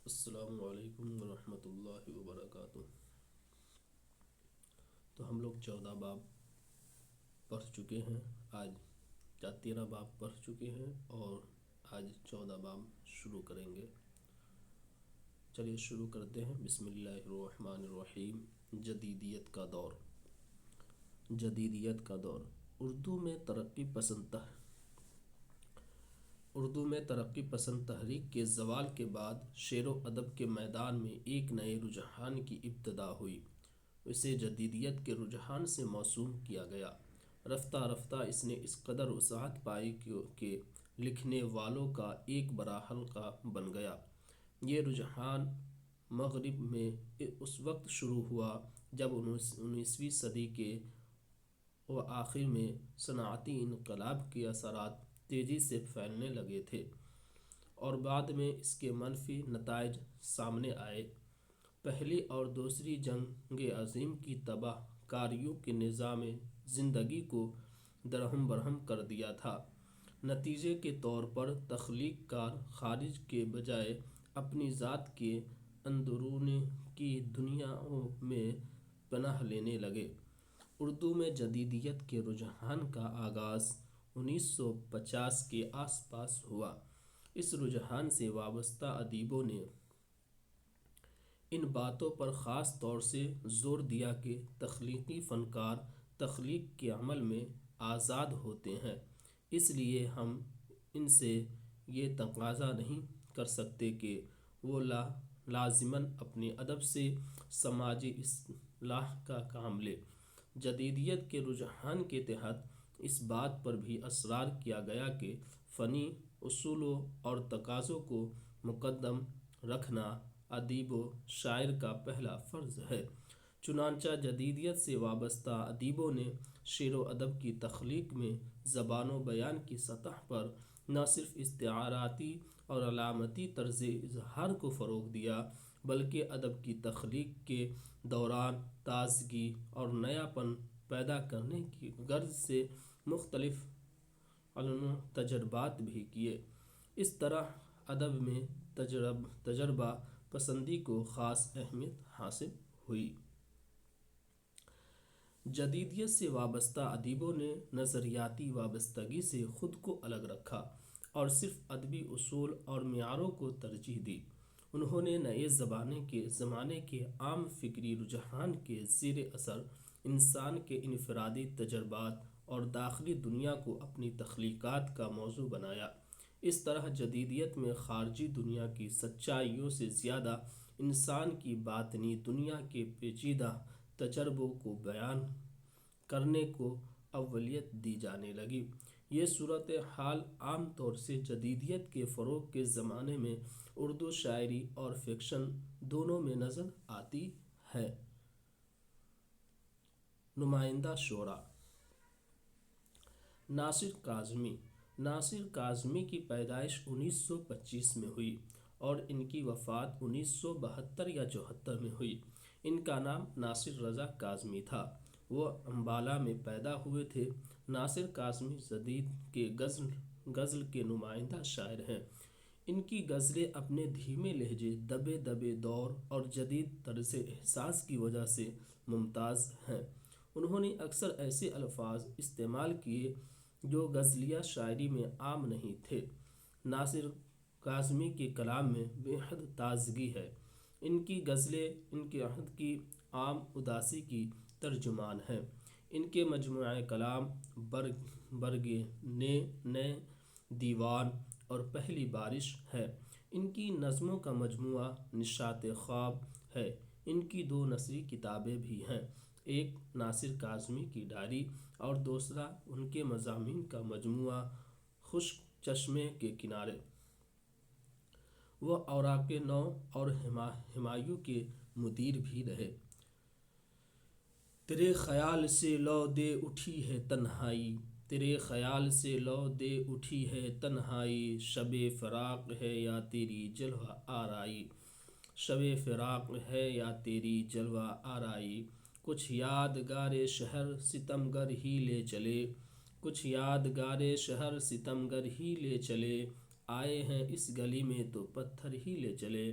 السلام علیکم ورحمۃ اللہ وبرکاتہ۔ تو ہم لوگ 14 باب پڑھ چکے ہیں، آج 13 باب پڑھ چکے ہیں اور آج 14 باب شروع کریں گے۔ چلیے شروع کرتے ہیں۔ بسم اللہ الرحمن الرحیم۔ جدیدیت کا دور۔ جدیدیت کا دور اردو میں ترقی پسند تحریک کے زوال کے بعد شعر و ادب کے میدان میں ایک نئے رجحان کی ابتدا ہوئی۔ اسے جدیدیت کے رجحان سے موسوم کیا گیا۔ رفتہ رفتہ اس نے اس قدر وسعت پائی کہ لکھنے والوں کا ایک بڑا حلقہ بن گیا۔ یہ رجحان مغرب میں اس وقت شروع ہوا جب 19ویں صدی کے آخر میں صنعتی انقلاب کے اثرات تیزی سے پھیلنے لگے تھے اور بعد میں اس کے منفی نتائج سامنے آئے۔ پہلی اور دوسری جنگ عظیم کی تباہ کاریوں کے نظام زندگی کو درہم برہم کر دیا تھا۔ نتیجے کے طور پر تخلیق کار خارج کے بجائے اپنی ذات کے اندرون کی دنیاؤں میں پناہ لینے لگے۔ اردو میں جدیدیت کے رجحان کا آغاز 1950 کے آس پاس ہوا۔ اس رجحان سے وابستہ ادیبوں نے ان باتوں پر خاص طور سے زور دیا کہ تخلیقی فنکار تخلیق کے عمل میں آزاد ہوتے ہیں، اس لیے ہم ان سے یہ تقاضا نہیں کر سکتے کہ وہ لازماً اپنے ادب سے سماجی اصلاح کا کام لیں۔ جدیدیت کے رجحان کے تحت اس بات پر بھی اصرار کیا گیا کہ فنی اصولوں اور تقاضوں کو مقدم رکھنا ادیب و شاعر کا پہلا فرض ہے۔ چنانچہ جدیدیت سے وابستہ ادیبوں نے شعر و ادب کی تخلیق میں زبان و بیان کی سطح پر نہ صرف استعاراتی اور علامتی طرز اظہار کو فروغ دیا بلکہ ادب کی تخلیق کے دوران تازگی اور نیاپن پیدا کرنے کی غرض سے مختلف علمی تجربات بھی کیے۔ اس طرح ادب میں تجربہ پسندی کو خاص اہمیت حاصل ہوئی۔ جدیدیت سے وابستہ ادیبوں نے نظریاتی وابستگی سے خود کو الگ رکھا اور صرف ادبی اصول اور معیاروں کو ترجیح دی۔ انہوں نے نئے زمانے کے عام فکری رجحان کے زیر اثر انسان کے انفرادی تجربات اور داخلی دنیا کو اپنی تخلیقات کا موضوع بنایا۔ اس طرح جدیدیت میں خارجی دنیا کی سچائیوں سے زیادہ انسان کی باطنی دنیا کے پیچیدہ تجربوں کو بیان کرنے کو اولویت دی جانے لگی۔ یہ صورتحال عام طور سے جدیدیت کے فروغ کے زمانے میں اردو شاعری اور فکشن دونوں میں نظر آتی ہے۔ نمائندہ شعراء۔ ناصر کاظمی کی پیدائش 1925 میں ہوئی اور ان کی وفات 1972 یا 74 میں ہوئی۔ ان کا نام ناصر رضا کاظمی تھا۔ وہ امبالہ میں پیدا ہوئے تھے۔ ناصر کاظمی جدید کے غزل کے نمائندہ شاعر ہیں۔ ان کی غزلیں اپنے دھیمے لہجے، دبے دور اور جدید طرز احساس کی وجہ سے ممتاز ہیں۔ انہوں نے اکثر ایسے الفاظ استعمال کیے جو غزلیہ شاعری میں عام نہیں تھے۔ ناصر کاظمی کے کلام میں بے حد تازگی ہے۔ ان کی غزلیں ان کے عہد کی عام اداسی کی ترجمان ہیں۔ ان کے مجموعہ کلام برگ نے دیوان اور پہلی بارش ہے۔ ان کی نظموں کا مجموعہ نشاط خواب ہے۔ ان کی 2 نثری کتابیں بھی ہیں، ایک ناصر کاظمی کی ڈائری اور دوسرا ان کے مضامین کا مجموعہ خشک چشمے کے کنارے۔ وہ اوراق نو اور ہمایوں کے مدیر بھی رہے۔ تیرے خیال سے لو دے اٹھی ہے تنہائی، تیرے خیال سے لو دے اٹھی ہے تنہائی، شب فراق ہے یا تیری جلوہ آرائی، شب فراق ہے یا تیری جلوہ آرائی۔ کچھ یادگار شہر ستمگر ہی لے چلے، کچھ یادگار شہر ستمگر ہی لے چلے، آئے ہیں اس گلی میں تو پتھر ہی لے چلے،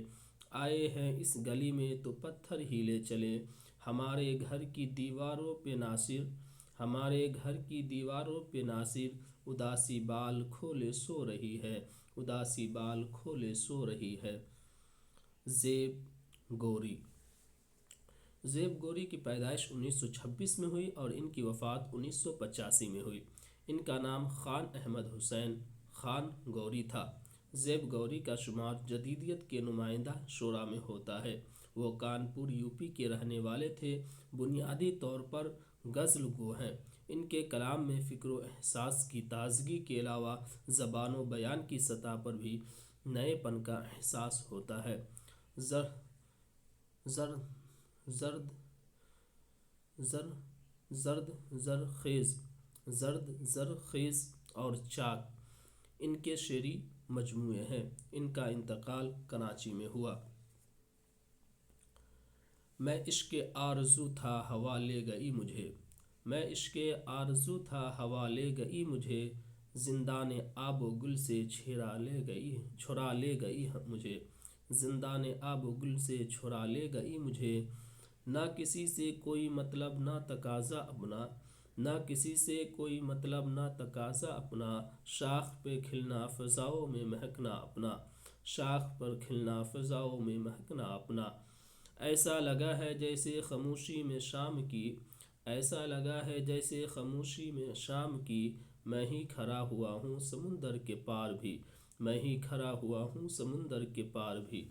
آئے ہیں اس گلی میں تو پتھر ہی لے چلے، ہمارے گھر کی دیواروں پہ ناصر، ہمارے گھر کی دیواروں پہ ناصر، اداسی بال کھولے سو رہی ہے، اداسی بال کھولے سو رہی ہے۔ زیب گوری۔ زیب گوری کی پیدائش 1926 میں ہوئی اور ان کی وفات 1985 میں ہوئی۔ ان کا نام خان احمد حسین خان گوری تھا۔ زیب گوری کا شمار جدیدیت کے نمائندہ شعراء میں ہوتا ہے۔ وہ کانپور یوپی کے رہنے والے تھے، بنیادی طور پر غزل گو ہیں۔ ان کے کلام میں فکر و احساس کی تازگی کے علاوہ زبان و بیان کی سطح پر بھی نئے پن کا احساس ہوتا ہے۔ زر زر زرد زر زرد زرخیز زرد زرخیز اور چاک ان کے شعری مجموعے ہیں۔ ان کا انتقال کراچی میں ہوا۔ میں عشق آرزو تھا ہوا لے گئی مجھے، میں عشق آرزو تھا ہوا لے گئی مجھے، زندان آب و گل سے چھڑا لے گئی مجھے، زندان آب و گل سے چھڑا لے گئی مجھے۔ نہ کسی سے کوئی مطلب نہ تقاضا اپنا، نہ کسی سے کوئی مطلب نہ تقاضا اپنا، شاخ پہ کھلنا فضاؤں میں مہکنا اپنا، شاخ پر کھلنا فضاؤں میں مہکنا اپنا۔ ایسا لگا ہے جیسے خاموشی میں شام کی، ایسا لگا ہے جیسے خاموشی میں شام کی، میں ہی کھڑا ہوا ہوں سمندر کے پار بھی، میں ہی کھڑا ہوا ہوں سمندر کے پار بھی۔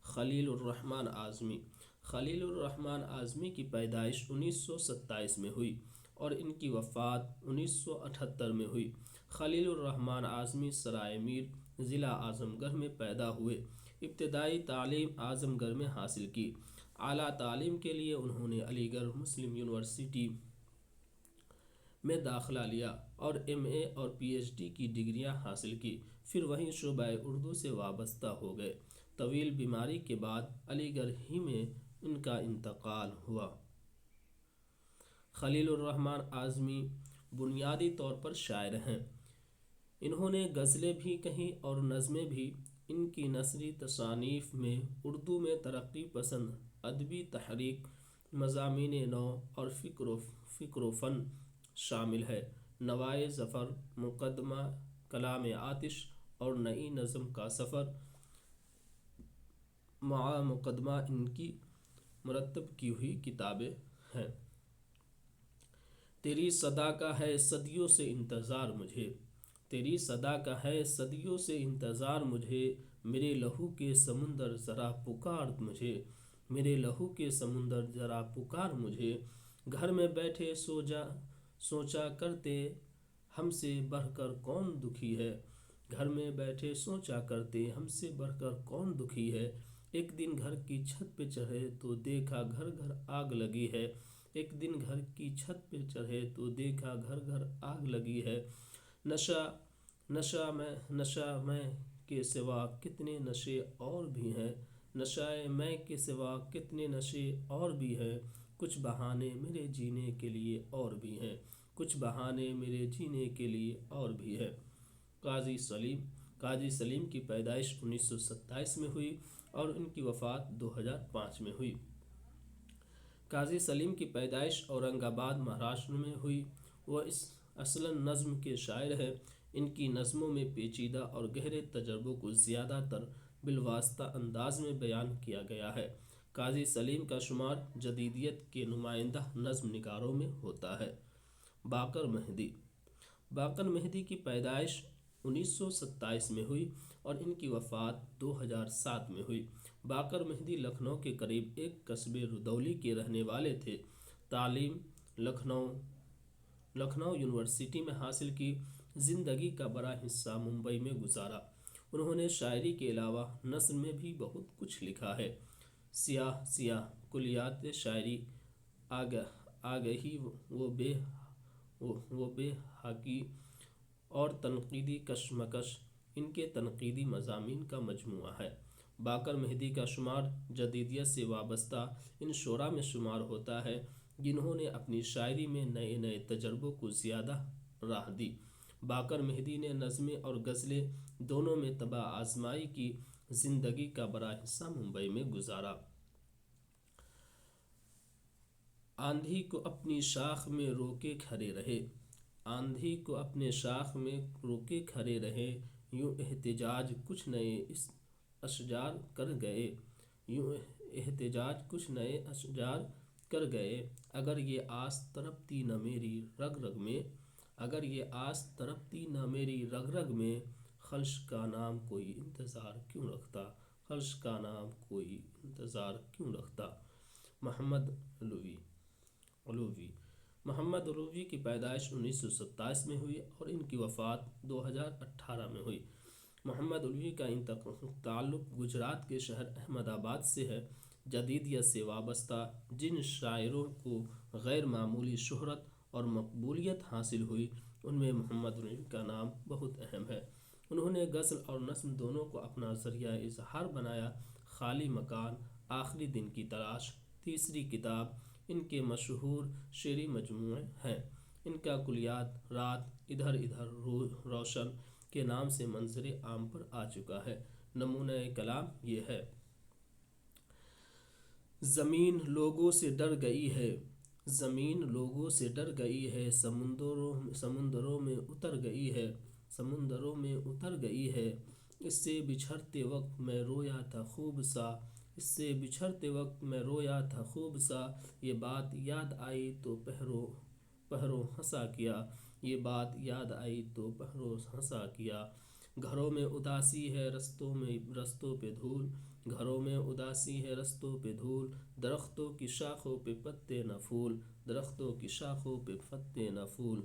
خلیل الرحمن اعظمی۔ خلیل الرحمن اعظمی کی پیدائش 1927 میں ہوئی اور ان کی وفات 1978 میں ہوئی۔ خلیل الرحمن اعظمی سرائے میر ضلع اعظم گڑھ میں پیدا ہوئے۔ ابتدائی تعلیم اعظم گڑھ میں حاصل کی۔ اعلیٰ تعلیم کے لیے انہوں نے علی گڑھ مسلم یونیورسٹی میں داخلہ لیا اور ایم اے اور پی ایچ ڈی کی ڈگریاں حاصل کی، پھر وہیں شعبہ اردو سے وابستہ ہو گئے۔ طویل بیماری کے بعد علی گڑھ ہی میں ان کا انتقال ہوا۔ خلیل الرحمن اعظمی بنیادی طور پر شاعر ہیں۔ انہوں نے غزلیں بھی کہیں اور نظمیں بھی۔ ان کی نثری تصانیف میں اردو میں ترقی پسند ادبی تحریک، مضامین نو اور فکر و فن شامل ہے۔ نوائے ظفر، مقدمہ کلام آتش اور نئی نظم کا سفر مع مقدمہ ان کی مرتب کی ہوئی کتابیں ہیں۔ تیری صدا کا ہے صدیوں سے انتظار مجھے، تیری صدا کا ہے صدیوں سے انتظار مجھے، میرے لہو کے سمندر ذرا پکار مجھے، میرے لہو کے سمندر ذرا پکار مجھے۔ گھر میں بیٹھے سوچا کرتے ہم سے بڑھ کر کون دکھی ہے، گھر میں بیٹھے سوچا کرتے ہم سے بڑھ کر کون دکھی ہے۔ ایک دن گھر کی چھت پہ چڑھے تو دیکھا گھر گھر آگ لگی ہے، ایک دن گھر کی چھت پہ چڑھے تو دیکھا گھر گھر آگ لگی ہے۔ نشہ میں کے سوا کتنے نشے اور بھی ہیں، نشہ میں کے سوا کتنے نشے اور بھی ہیں، کچھ بہانے میرے جینے کے لیے اور بھی ہیں، کچھ بہانے میرے جینے کے لیے اور بھی ہیں۔ قاضی سلیم کی پیدائش 1927 میں ہوئی اور ان کی وفات 2005 میں ہوئی۔ قاضی سلیم کی پیدائش اورنگ آباد مہاراشٹر میں ہوئی۔ وہ اصلاً نظم کے شاعر ہیں۔ ان کی نظموں میں پیچیدہ اور گہرے تجربوں کو زیادہ تر بالواسطہ انداز میں بیان کیا گیا ہے۔ قاضی سلیم کا شمار جدیدیت کے نمائندہ نظم نگاروں میں ہوتا ہے۔ باقر مہدی۔ باقر مہدی کی پیدائش 1927 میں ہوئی اور ان کی وفات 2007 میں ہوئی۔ باقر مہدی لکھنؤ کے قریب ایک قصبے رودولی کے رہنے والے تھے۔ تعلیم لکھنؤ یونیورسٹی میں حاصل کی۔ زندگی کا بڑا حصہ ممبئی میں گزارا۔ انہوں نے شاعری کے علاوہ نثر میں بھی بہت کچھ لکھا ہے۔ سیاہ کلیات شاعری، آگہی و بے حاکی اور تنقیدی کشمکش ان کے تنقیدی مضامین کا مجموعہ ہے۔ باقر مہدی کا شمار جدیدیت سے وابستہ ان شعراء میں شمار ہوتا ہے جنہوں نے اپنی شاعری میں نئے نئے تجربوں کو زیادہ راہ دی۔ باقر مہدی نے نظمیں اور غزلیں دونوں میں طبع آزمائی کی۔ زندگی کا بڑا حصہ ممبئی میں گزارا۔ آندھی کو اپنی شاخ میں روکے کھڑے رہے، آندھی کو اپنے شاخ میں روکے کھڑے رہے، یوں احتجاج کچھ نئے اشجار کر گئے، یوں احتجاج کچھ نئے اشجار کر گئے۔ اگر یہ آس تڑپتی نہ میری رگ رگ میں، اگر یہ آس تڑپتی نہ میری رگ رگ میں، خلش کا نام کوئی انتظار کیوں رکھتا، خلش کا نام کوئی انتظار کیوں رکھتا۔ محمد علوی محمد علوی کی پیدائش 1927 میں ہوئی اور ان کی وفات 2018 میں ہوئی۔ محمد علوی کا تعلق گجرات کے شہر احمد آباد سے ہے۔ جدیدیت سے وابستہ جن شاعروں کو غیر معمولی شہرت اور مقبولیت حاصل ہوئی، ان میں محمد علوی کا نام بہت اہم ہے۔ انہوں نے غزل اور نظم دونوں کو اپنا ذریعہ اظہار بنایا۔ خالی مکان، آخری دن کی تلاش، تیسری کتاب ان کے مشہور شعری مجموعے ہیں۔ ان کا کلیات رات ادھر ادھر روشن کے نام سے منظر عام پر آ چکا ہے۔ نمونہ کلام یہ ہے: زمین لوگوں سے ڈر گئی ہے، زمین لوگوں سے ڈر گئی ہے، سمندروں میں اتر گئی ہے، سمندروں میں اتر گئی ہے۔ اس سے بچھڑتے وقت میں رویا تھا خوب سا، اس سے بچھڑتے وقت میں رویا تھا خوب سا، یہ بات یاد آئی تو پہرو ہنسا کیا، یہ بات یاد آئی تو پہرو ہنسا کیا۔ گھروں میں اداسی ہے رستوں پہ دھول، گھروں میں اداسی ہے رستوں پہ دھول، درختوں کی شاخوں پہ پتے نہ پھول، درختوں کی شاخوں پہ پتے نہ پھول۔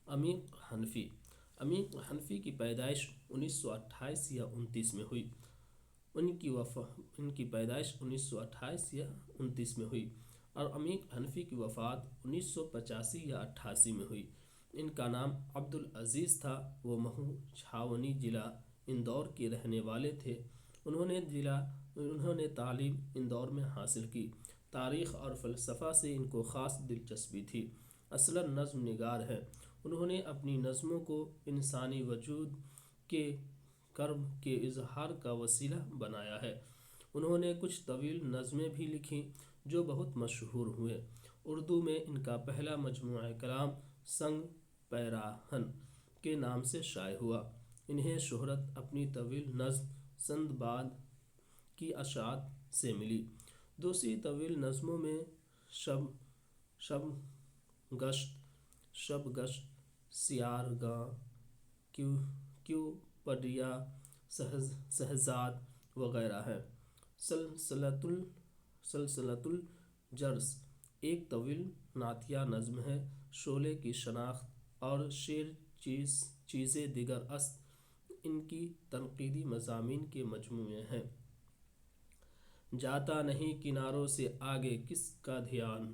عمیق حنفی کی پیدائش 1928 یا 29 میں ہوئی۔ ان کی پیدائش 1928 یا 29 میں ہوئی اور عمیق حنفی کی وفات 1985 یا 88 میں ہوئی۔ ان کا نام عبدالعزیز تھا۔ وہ مہو چھاونی ضلع اندور کے رہنے والے تھے۔ انہوں نے تعلیم اندور میں حاصل کی۔ تاریخ اور فلسفہ سے ان کو خاص دلچسپی تھی۔ اصلاً نظم نگار ہیں۔ انہوں نے اپنی نظموں کو انسانی وجود کے کرب کے اظہار کا وسیلہ بنایا ہے۔ انہوں نے کچھ طویل نظمیں بھی لکھیں جو بہت مشہور ہوئیں۔ اردو میں ان کا پہلا مجموعہ کلام سنگ پیراہن کے نام سے شائع ہوا۔ انہیں شہرت اپنی طویل نظم سندباد کی اشاعت سے ملی۔ دوسری طویل نظموں میں شب گشت، سیار گاں، کیوں پڈیا، شہزاد وغیرہ ہیں۔ سلسلۃ الجرس ایک طویل نعتیہ نظم ہے۔ شعلے کی شناخت اور شعر چیزیں دیگر است ان کی تنقیدی مضامین کے مجموعے ہیں۔ جاتا نہیں کناروں سے آگے کس کا دھیان،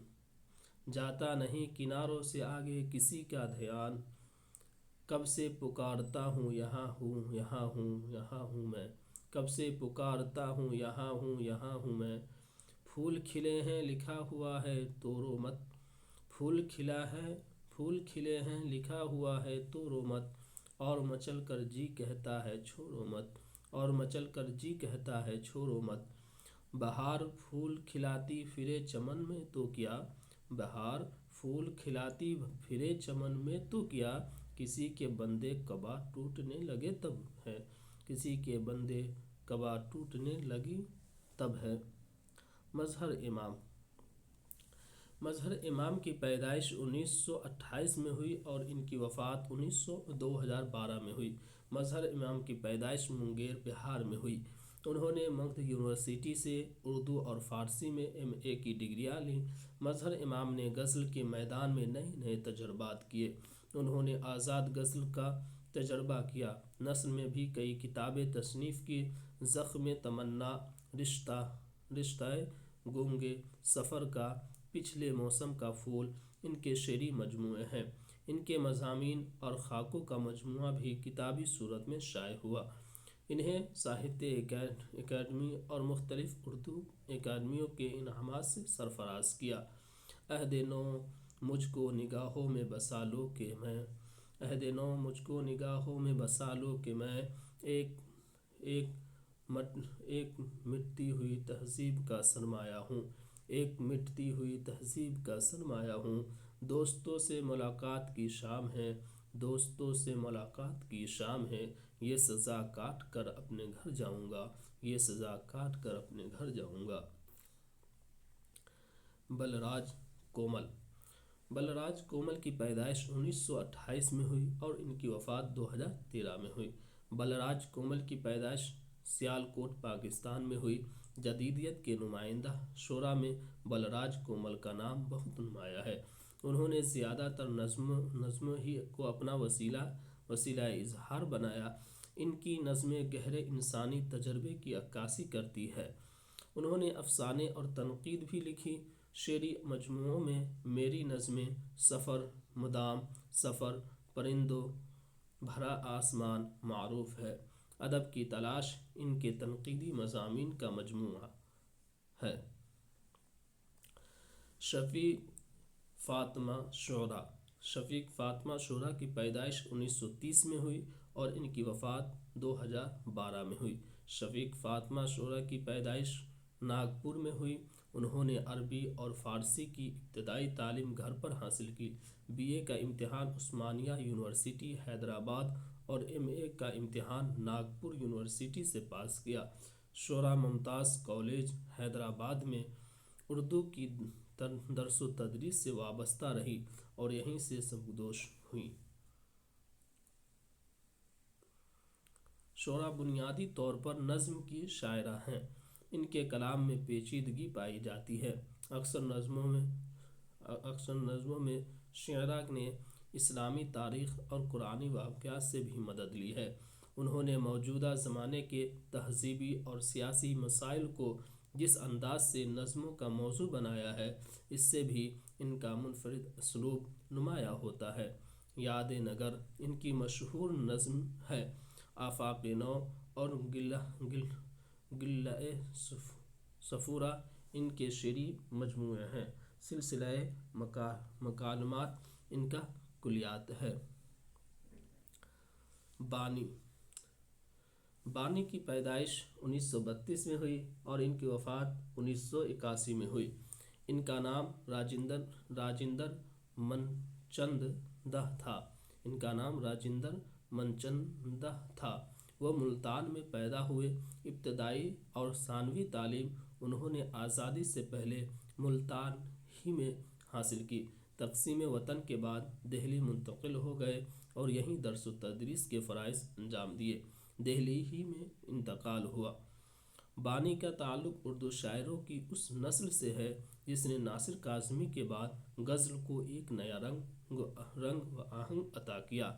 جاتا نہیں کناروں سے آگے کسی کا دھیان، کب سے پکارتا ہوں یہاں ہوں یہاں ہوں یہاں ہوں میں، کب سے پکارتا ہوں یہاں ہوں یہاں ہوں میں۔ پھول کھلے ہیں لکھا ہوا ہے تو رو مت، پھول کھلے ہیں لکھا ہوا ہے تو رو مت، اور مچل کر جی کہتا ہے چھوڑو مت، اور مچل کر جی کہتا ہے چھوڑو مت۔ بہار پھول کھلاتی پھرے چمن میں تو کیا، بہار پھول کھلاتی پھرے چمن میں تو کیا، کسی کے بندے قبا ٹوٹنے لگے تب ہے، کسی کے بندے قبا ٹوٹنے لگی تب ہے۔ مظہر امام کی پیدائش 1928 میں ہوئی اور ان کی وفات 2012 میں ہوئی۔ مظہر امام کی پیدائش منگیر بہار میں ہوئی۔ انہوں نے مگدھ یونیورسٹی سے اردو اور فارسی میں MA کی ڈگریاں لیں۔ مظہر امام نے غزل کے میدان میں نئے تجربات کیے۔ انہوں نے آزاد غزل کا تجربہ کیا، نثر میں بھی کئی کتابیں تصنیف کی۔ زخم تمنا، رشتہ گونگے سفر کا، پچھلے موسم کا پھول ان کے شعری مجموعے ہیں۔ ان کے مضامین اور خاکوں کا مجموعہ بھی کتابی صورت میں شائع ہوا۔ انہیں ساہتیہ اکیڈمی اور مختلف اردو اکیڈمیوں کے انعامات سے سرفراز کیا۔ عہد نو مجھ کو نگاہوں میں بسا لو کہ میں، عہد نو مجھ کو نگاہوں میں بسا لو کہ میں ایک ایک ایک مٹتی ہوئی تہذیب کا سرمایہ ہوں، ایک مٹتی ہوئی تہذیب کا سرمایہ ہوں۔ دوستوں سے ملاقات کی شام ہے، دوستوں سے ملاقات کی شام ہے، یہ سزا کاٹ کر اپنے گھر جاؤں گا، یہ سزا کاٹ کر اپنے گھر جاؤں گا۔ بلراج کومل۔ بلراج کومل کی پیدائش 1928 میں ہوئی اور ان کی وفات 2013 میں ہوئی۔ بلراج کومل کی پیدائش سیالکوٹ پاکستان میں ہوئی۔ جدیدیت کے نمائندہ شعراء میں بلراج کومل کا نام بہت نمایاں ہے۔ انہوں نے زیادہ تر نظموں ہی کو اپنا وسیلہ اظہار بنایا۔ ان کی نظمیں گہرے انسانی تجربے کی عکاسی کرتی ہے۔ انہوں نے افسانے اور تنقید بھی لکھی۔ شعری مجموعوں میں میری نظمیں، سفر، مدام سفر، پرندوں بھرا آسمان معروف ہے۔ ادب کی تلاش ان کے تنقیدی مضامین کا مجموعہ ہے۔ شفیق فاطمہ شعراء۔ شفیق فاطمہ شعراء کی پیدائش 1930 میں ہوئی اور ان کی وفات 2012 میں ہوئی۔ شفیق فاطمہ شعراء کی پیدائش ناگپور میں ہوئی۔ انہوں نے عربی اور فارسی کی ابتدائی تعلیم گھر پر حاصل کی۔ بی اے کا امتحان عثمانیہ یونیورسٹی حیدرآباد اور ایم اے کا امتحان ناگپور یونیورسٹی سے پاس کیا۔ شعراء ممتاز کالج حیدرآباد میں اردو کی درس و تدریس سے وابستہ رہی اور یہیں سے سبکدوش ہوئی۔ شعراء بنیادی طور پر نظم کی شاعرہ ہیں۔ ان کے کلام میں پیچیدگی پائی جاتی ہے۔ اکثر نظموں میں شاعرہ نے اسلامی تاریخ اور قرآنی واقعات سے بھی مدد لی ہے۔ انہوں نے موجودہ زمانے کے تہذیبی اور سیاسی مسائل کو جس انداز سے نظموں کا موضوع بنایا ہے، اس سے بھی ان کا منفرد اسلوب نمایاں ہوتا ہے۔ یاد نگر ان کی مشہور نظم ہے۔ آفاق نو اور گلہ صفورہ ان کے شعری مجموعے ہیں۔ سلسلہ مکالمات ان کا کلیات ہے۔ بانی۔ بانی کی پیدائش 1932 میں ہوئی اور ان کی وفات 1981 میں ہوئی۔ ان کا نام راجندر منچند دہ تھا۔ ان کا نام راجندر منچندہ تھا۔ وہ ملتان میں پیدا ہوئے۔ ابتدائی اور ثانوی تعلیم انہوں نے آزادی سے پہلے ملتان ہی میں حاصل کی۔ تقسیم وطن کے بعد دہلی منتقل ہو گئے اور یہیں درس و تدریس کے فرائض انجام دیے۔ دہلی ہی میں انتقال ہوا۔ بانی کا تعلق اردو شاعروں کی اس نسل سے ہے جس نے ناصر کاظمی کے بعد غزل کو ایک نیا رنگ و آہنگ عطا کیا۔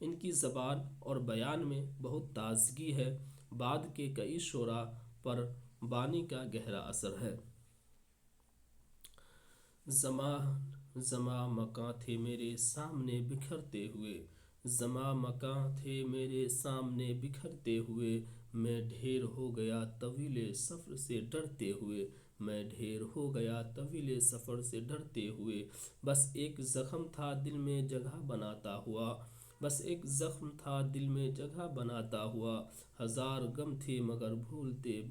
ان کی زبان اور بیان میں بہت تازگی ہے۔ بعد کے کئی شعراء پر بانی کا گہرا اثر ہے۔ زماں مکاں تھے میرے سامنے بکھرتے ہوئے، زماں مکاں تھے میرے سامنے بکھرتے ہوئے، میں ڈھیر ہو گیا طویل سفر سے ڈرتے ہوئے، میں ڈھیر ہو گیا طویل سفر سے ڈرتے ہوئے، بس ایک زخم تھا دل میں جگہ بناتا ہوا، بس ایک زخم تھا دل میں جگہ بناتا ہوا، ہزار غم تھے مگر بھولتے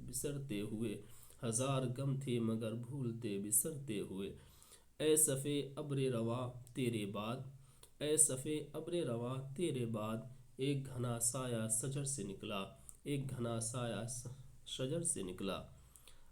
بسرتے ہوئے، ہزار غم تھے مگر بھولتے بسرتے ہوئے، اے صفِ ابر رواں تیرے بعد، اے صفِ ابر رواں تیرے بعد، ایک گھنا سایہ شجر سے نکلا، ایک گھنا سایہ شجر سے نکلا۔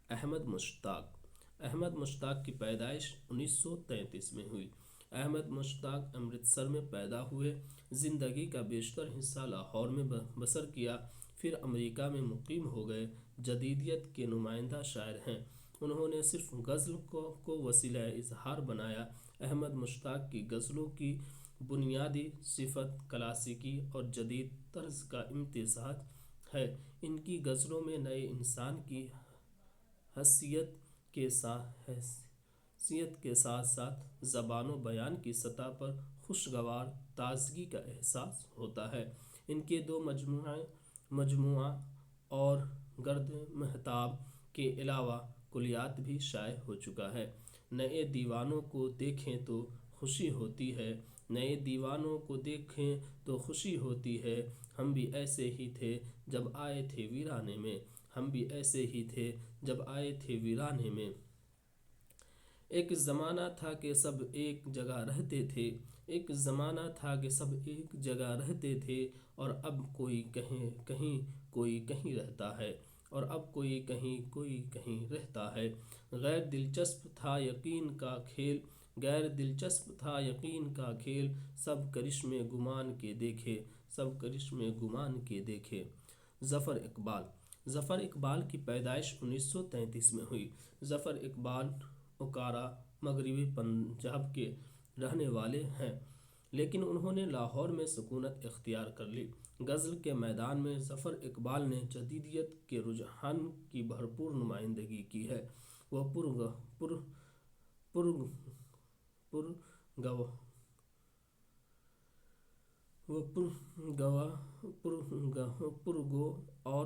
احمد مشتاق۔ احمد مشتاق کی پیدائش 1933 میں ہوئی۔ احمد مشتاق امرتسر میں پیدا ہوئے۔ زندگی کا بیشتر حصہ لاہور میں بسر کیا، پھر امریکہ میں مقیم ہو گئے۔ جدیدیت کے نمائندہ شاعر ہیں۔ انہوں نے صرف غزل کو وسیلہ اظہار بنایا۔ احمد مشتاق کی غزلوں کی بنیادی صفت کلاسیکی اور جدید طرز کا امتزاج ہے۔ ان کی غزلوں میں نئے انسان کی حیثیت کے ساتھ ساتھ زبان و بیان کی سطح پر خوشگوار تازگی کا احساس ہوتا ہے۔ ان کے دو مجموعہ اور گرد مہتاب کے علاوہ کلیات بھی شائع ہو چکا ہے۔ نئے دیوانوں کو دیکھیں تو خوشی ہوتی ہے، نئے دیوانوں کو دیکھیں تو خوشی ہوتی ہے، ہم بھی ایسے ہی تھے جب آئے تھے ویرانے میں، ہم بھی ایسے ہی تھے جب آئے تھے ویرانے میں۔ ایک زمانہ تھا کہ سب ایک جگہ رہتے تھے، ایک زمانہ تھا کہ سب ایک جگہ رہتے تھے، اور اب کوئی کہیں کوئی کہیں رہتا ہے، اور اب کوئی کہیں رہتا ہے۔ غیر دلچسپ تھا یقین کا کھیل، غیر دلچسپ تھا یقین کا کھیل، سب کرشمے گمان کے دیکھے، سب کرشمے گمان کے دیکھے۔ ظفر اقبال۔ ظفر اقبال کی پیدائش 1933 میں ہوئی۔ ظفر اقبال اوکارا مغربی پنجاب کے رہنے والے ہیں، لیکن انہوں نے لاہور میں سکونت اختیار کر لی۔ غزل کے میدان میں ظفر اقبال نے جدیدیت کے رجحان کی بھرپور نمائندگی کی ہے۔ وہ پرگو اور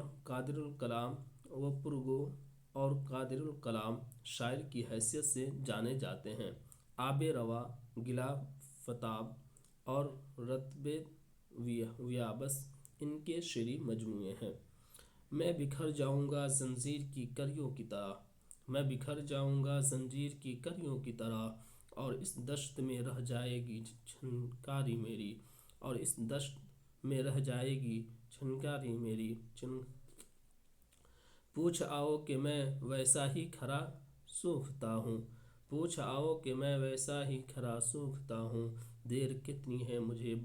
قادر الکلام شاعر کی حیثیت سے جانے جاتے ہیں۔ آب رواں، گلہ فتاب اور رطب ویابس ان کے شعری مجموعے ہیں۔ میں بکھر جاؤں گا زنجیر کی کڑیوں کی طرح، میں بکھر جاؤں گا زنجیر کی کڑیوں کی طرح، اور اس دشت میں رہ جائے گی جھنکاری میری، اور اس دشت میں رہ جائے گی جھنکاری میری۔ پوچھ آؤ کہ میں ویسا ہی کھرا سوکھتا ہوں، پوچھ آؤ کہ میں ویسا ہی کھرا سوکھتا ہوں، دیر کتنی ہے مجھے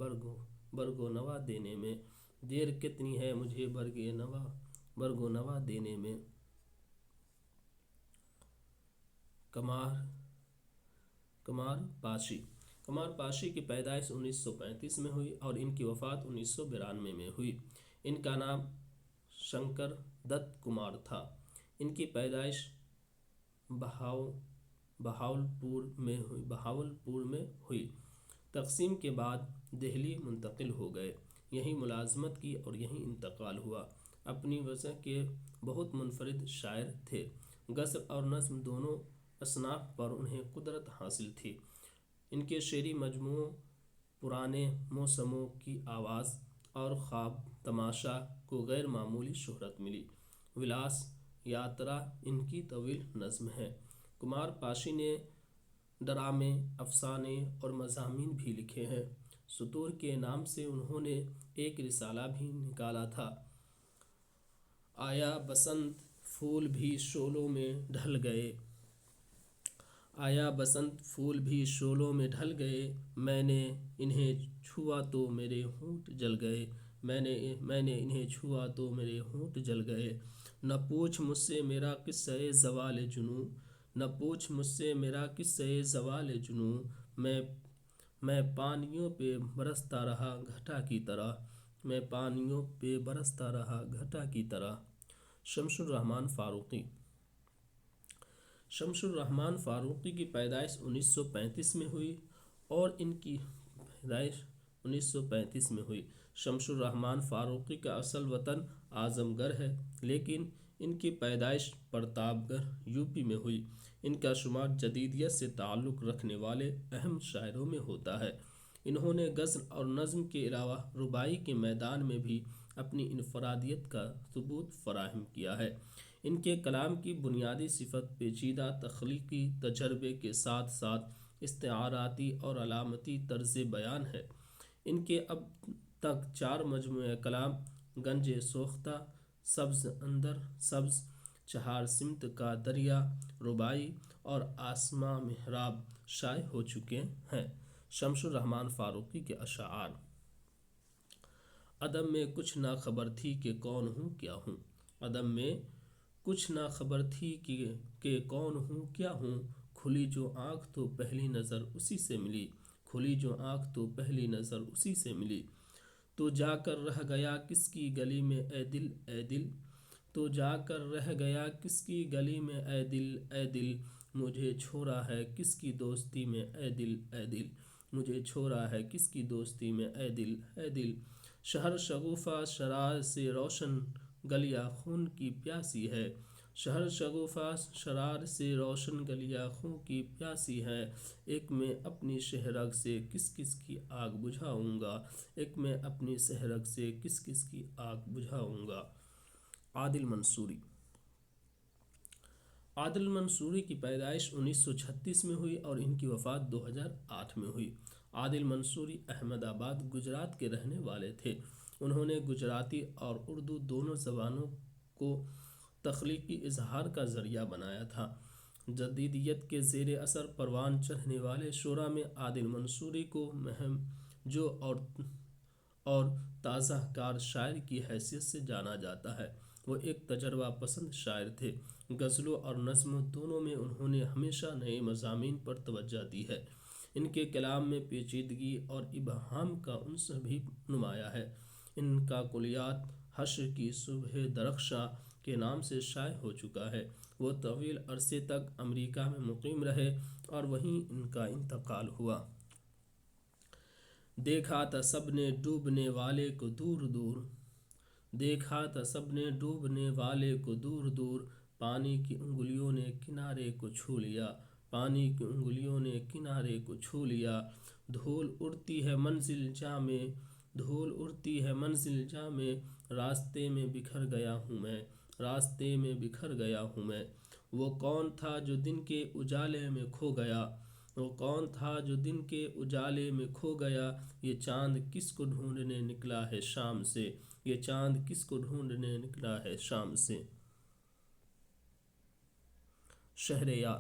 برگ و نوا دینے میں، دیر کتنی ہے مجھے برگ و نوا دینے میں۔ کمار پاشی۔ کمار پاشی کی پیدائش 1935 میں ہوئی اور ان کی وفات 1992 میں ہوئی۔ ان کا نام شنکر دت کمار تھا۔ ان کی پیدائش بہاولپور میں ہوئی۔ تقسیم کے بعد دہلی منتقل ہو گئے، یہیں ملازمت کی اور یہیں انتقال ہوا۔ اپنی وجہ کے بہت منفرد شاعر تھے۔ غزل اور نظم دونوں اصناف پر انہیں قدرت حاصل تھی۔ ان کے شعری مجموعوں پرانے موسموں کی آواز اور خواب تماشا کو غیر معمولی شہرت ملی۔ ولاس یاترا ان کی طویل نظم ہے۔ کمار پاشی نے ڈرامے، افسانے اور مضامین بھی لکھے ہیں۔ سطور کے نام سے انہوں نے ایک رسالہ بھی نکالا تھا۔ آیا بسنت پھول بھی شعلوں میں ڈھل گئے، آیا بسنت پھول بھی شعلوں میں ڈھل گئے، میں نے انہیں چھوا تو میرے ہونٹ جل گئے، میں نے انہیں چھوا تو میرے ہونٹ جل گئے۔ نہ پوچھ مجھ سے میرا قصۂ زوال جنوں، نہ پوچھ مجھ سے میرا قصۂ زوال جنوں، میں پانیوں پہ برستا رہا گھٹا کی طرح، میں پانیوں پہ برستا رہا گھٹا کی طرح۔ شمس الرحمن فاروقی۔ شمس الرحمن فاروقی کی پیدائش 1935 میں ہوئی اور ان کی پیدائش 1935 میں ہوئی۔ شمس الرحمن فاروقی کا اصل وطن اعظم گڑھ ہے، لیکن ان کی پیدائش پرتاپ گڑھ یوپی میں ہوئی۔ ان کا شمار جدیدیت سے تعلق رکھنے والے اہم شاعروں میں ہوتا ہے۔ انہوں نے غزل اور نظم کے علاوہ رباعی کے میدان میں بھی اپنی انفرادیت کا ثبوت فراہم کیا ہے۔ ان کے کلام کی بنیادی صفت پیچیدہ تخلیقی تجربے کے ساتھ ساتھ استعاراتی اور علامتی طرز بیان ہے۔ ان کے اب تک 4 مجموعہ کلام گنج سوختہ، سبز اندر سبز، چہار سمت کا دریا رباعی اور آسماں محراب شائع ہو چکے ہیں۔ شمس الرحمن فاروقی کے اشعار: عدم میں کچھ نہ خبر تھی کہ کون ہوں کیا ہوں، عدم میں کچھ نہ خبر تھی کہ کون ہوں کیا ہوں، کھلی جو آنکھ تو پہلی نظر اسی سے ملی، کھلی جو آنکھ تو پہلی نظر اسی سے ملی۔ تو جا کر رہ گیا کس کی گلی میں اے دل اے دل، تو جا کر رہ گیا کس کی گلی میں اے دل اے دل، مجھے چھوڑا ہے کس کی دوستی میں اے دل اے دل، مجھے چھوڑا ہے کس کی دوستی میں اے دل اے دل۔ شہر شگوفہ شرار سے روشن، گلیاں خون کی پیاسی ہے، شہر شگوفہ شرار سے روشن گلیاں خوں کی پیاسی ہے، ایک میں اپنی شہرگ سے کس کس کی آگ بجھاؤں گا، ایک میں اپنی شہرگ سے کس کس کی آگ بجھاؤں گا۔ عادل منصوری۔ عادل منصوری کی پیدائش 1936 میں ہوئی اور ان کی وفات 2008 میں ہوئی۔ عادل منصوری احمد آباد گجرات کے رہنے والے تھے۔ انہوں نے گجراتی اور اردو دونوں زبانوں کو تخلیقی اظہار کا ذریعہ بنایا تھا۔ جدیدیت کے زیر اثر پروان چڑھنے والے شعراء میں عادل منصوری کو مہم جو اور تازہ کار شاعر کی حیثیت سے جانا جاتا ہے۔ وہ ایک تجربہ پسند شاعر تھے۔ غزلوں اور نظم دونوں میں انہوں نے ہمیشہ نئے مضامین پر توجہ دی ہے۔ ان کے کلام میں پیچیدگی اور ابہام کا عنصر بھی نمایاں ہے۔ ان کا کلیات حشر کی صبح درخشاں کے نام سے شائع ہو چکا ہے۔ وہ طویل عرصے تک امریکہ میں مقیم رہے اور وہیں ان کا انتقال ہوا۔ دیکھا تھا سب نے ڈوبنے والے کو دور دور، دیکھا تھا سب نے ڈوبنے والے کو دور دور، پانی کی انگلیوں نے کنارے کو چھو لیا، پانی کی انگلیوں نے کنارے کو چھو لیا۔ دھول اڑتی ہے منزل جاں میں، دھول اڑتی ہے منزل جاں میں، راستے میں بکھر گیا ہوں میں، راستے میں بکھر گیا ہوں میں۔ وہ کون تھا جو دن کے اجالے میں کھو گیا، وہ کون تھا جو دن کے اجالے میں کھو گیا، یہ چاند کس کو ڈھونڈنے نکلا ہے شام سے، یہ چاند کس کو ڈھونڈنے نکلا ہے شام سے۔ شہریار۔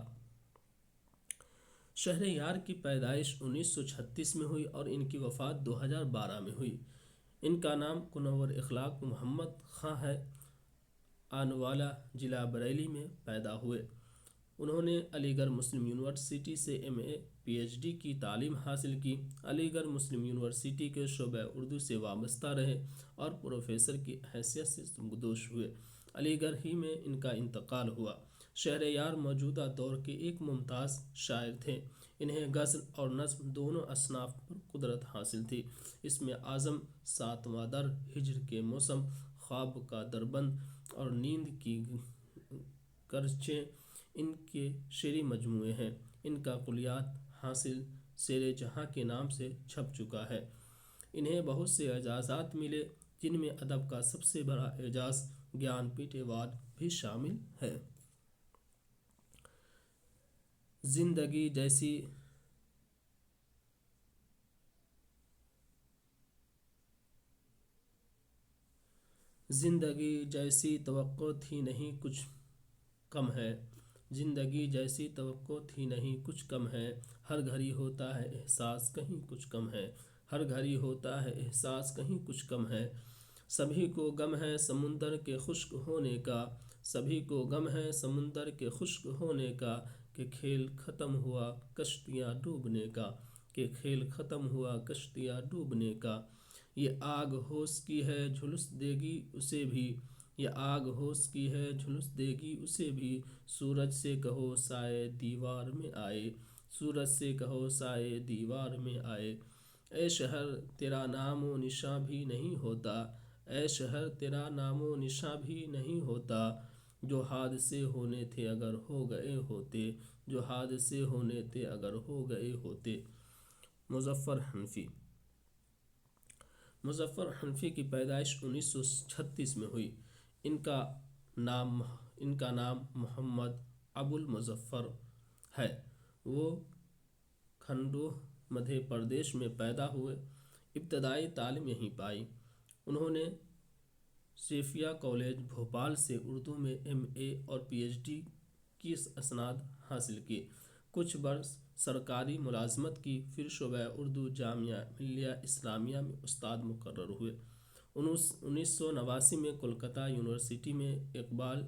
شہریار کی پیدائش 1936 میں ہوئی اور ان کی وفات 2012 میں ہوئی۔ ان کا نام کنور اخلاق محمد خاں ہے۔ آنوالہ ضلع بریلی میں پیدا ہوئے۔ انہوں نے علی گڑھ مسلم یونیورسٹی سے ایم اے پی ایچ ڈی کی تعلیم حاصل کی۔ علی گڑھ مسلم یونیورسٹی کے شعبہ اردو سے وابستہ رہے اور پروفیسر کی حیثیت سے سبکدوش ہوئے۔ علی گڑھ ہی میں ان کا انتقال ہوا۔ شہریار موجودہ دور کے ایک ممتاز شاعر تھے۔ انہیں غزل اور نظم دونوں اصناف پر قدرت حاصل تھی۔ اس میں اعظم، ساتواں در، ہجر کے موسم، خواب کا دربند اور نیند کی گرچیں ان کے شعری مجموعے ہیں۔ ان کا کلیات حاصل شیر جہاں کے نام سے چھپ چکا ہے۔ انہیں بہت سے اعزازات ملے جن میں ادب کا سب سے بڑا اعزاز گیان پیٹھ ایوارڈ بھی شامل ہے۔ زندگی جیسی زندگی جیسی توقع تھی نہیں کچھ کم ہے، زندگی جیسی توقع تھی نہیں کچھ کم ہے، ہر گھڑی ہوتا ہے احساس کہیں کچھ کم ہے، ہر گھڑی ہوتا ہے احساس کہیں کچھ کم ہے۔ سبھی کو غم ہے سمندر کے خشک ہونے کا، سبھی کو غم ہے سمندر کے خشک ہونے کا، کہ کھیل ختم ہوا کشتیاں ڈوبنے کا، کہ کھیل ختم ہوا کشتیاں ڈوبنے کا۔ یہ آگ ہوش کی ہے جھلس دے گی اسے بھی، یہ آگ ہوش کی ہے جھلس دے گی اسے بھی، سورج سے کہو سائے دیوار میں آئے، سورج سے کہو سائے دیوار میں آئے۔ اے شہر تیرا نام و نشاں بھی نہیں ہوتا، اے شہر تیرا نام و نشاں بھی نہیں ہوتا، جو حادثے ہونے تھے اگر ہو گئے ہوتے، جو حادثے ہونے تھے اگر ہو گئے ہوتے۔ مظفر حنفی۔ مظفر حنفی کی پیدائش 1936 میں ہوئی۔ ان کا نام محمد ابو المظفر ہے۔ وہ کھنڈوہ مدھیہ پردیش میں پیدا ہوئے۔ ابتدائی تعلیم یہیں پائی۔ انہوں نے سیفیا کالج بھوپال سے اردو میں ایم اے اور پی ایچ ڈی کی اسناد حاصل کی۔ کچھ برس سرکاری ملازمت کی، پھر شعبہ اردو جامعہ ملیہ اسلامیہ میں استاد مقرر ہوئے۔ 1989 میں کولکتہ یونیورسٹی میں اقبال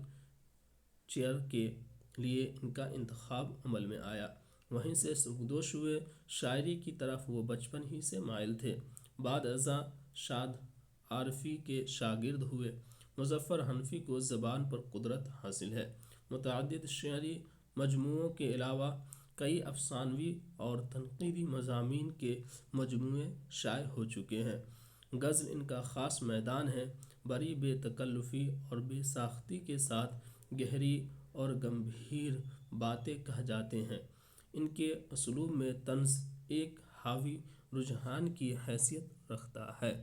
چیئر کے لیے ان کا انتخاب عمل میں آیا، وہیں سے سبکدوش ہوئے۔ شاعری کی طرف وہ بچپن ہی سے مائل تھے۔ بعد ازاں شاد عارفی کے شاگرد ہوئے۔ مظفر حنفی کو زبان پر قدرت حاصل ہے۔ متعدد شعری مجموعوں کے علاوہ کئی افسانوی اور تنقیدی مضامین کے مجموعے شائع ہو چکے ہیں۔ غزل ان کا خاص میدان ہے۔ بڑی بے تکلفی اور بے ساختی کے ساتھ گہری اور گمبھیر باتیں کہہ جاتے ہیں۔ ان کے اسلوب میں طنز ایک حاوی رجحان کی حیثیت رکھتا ہے۔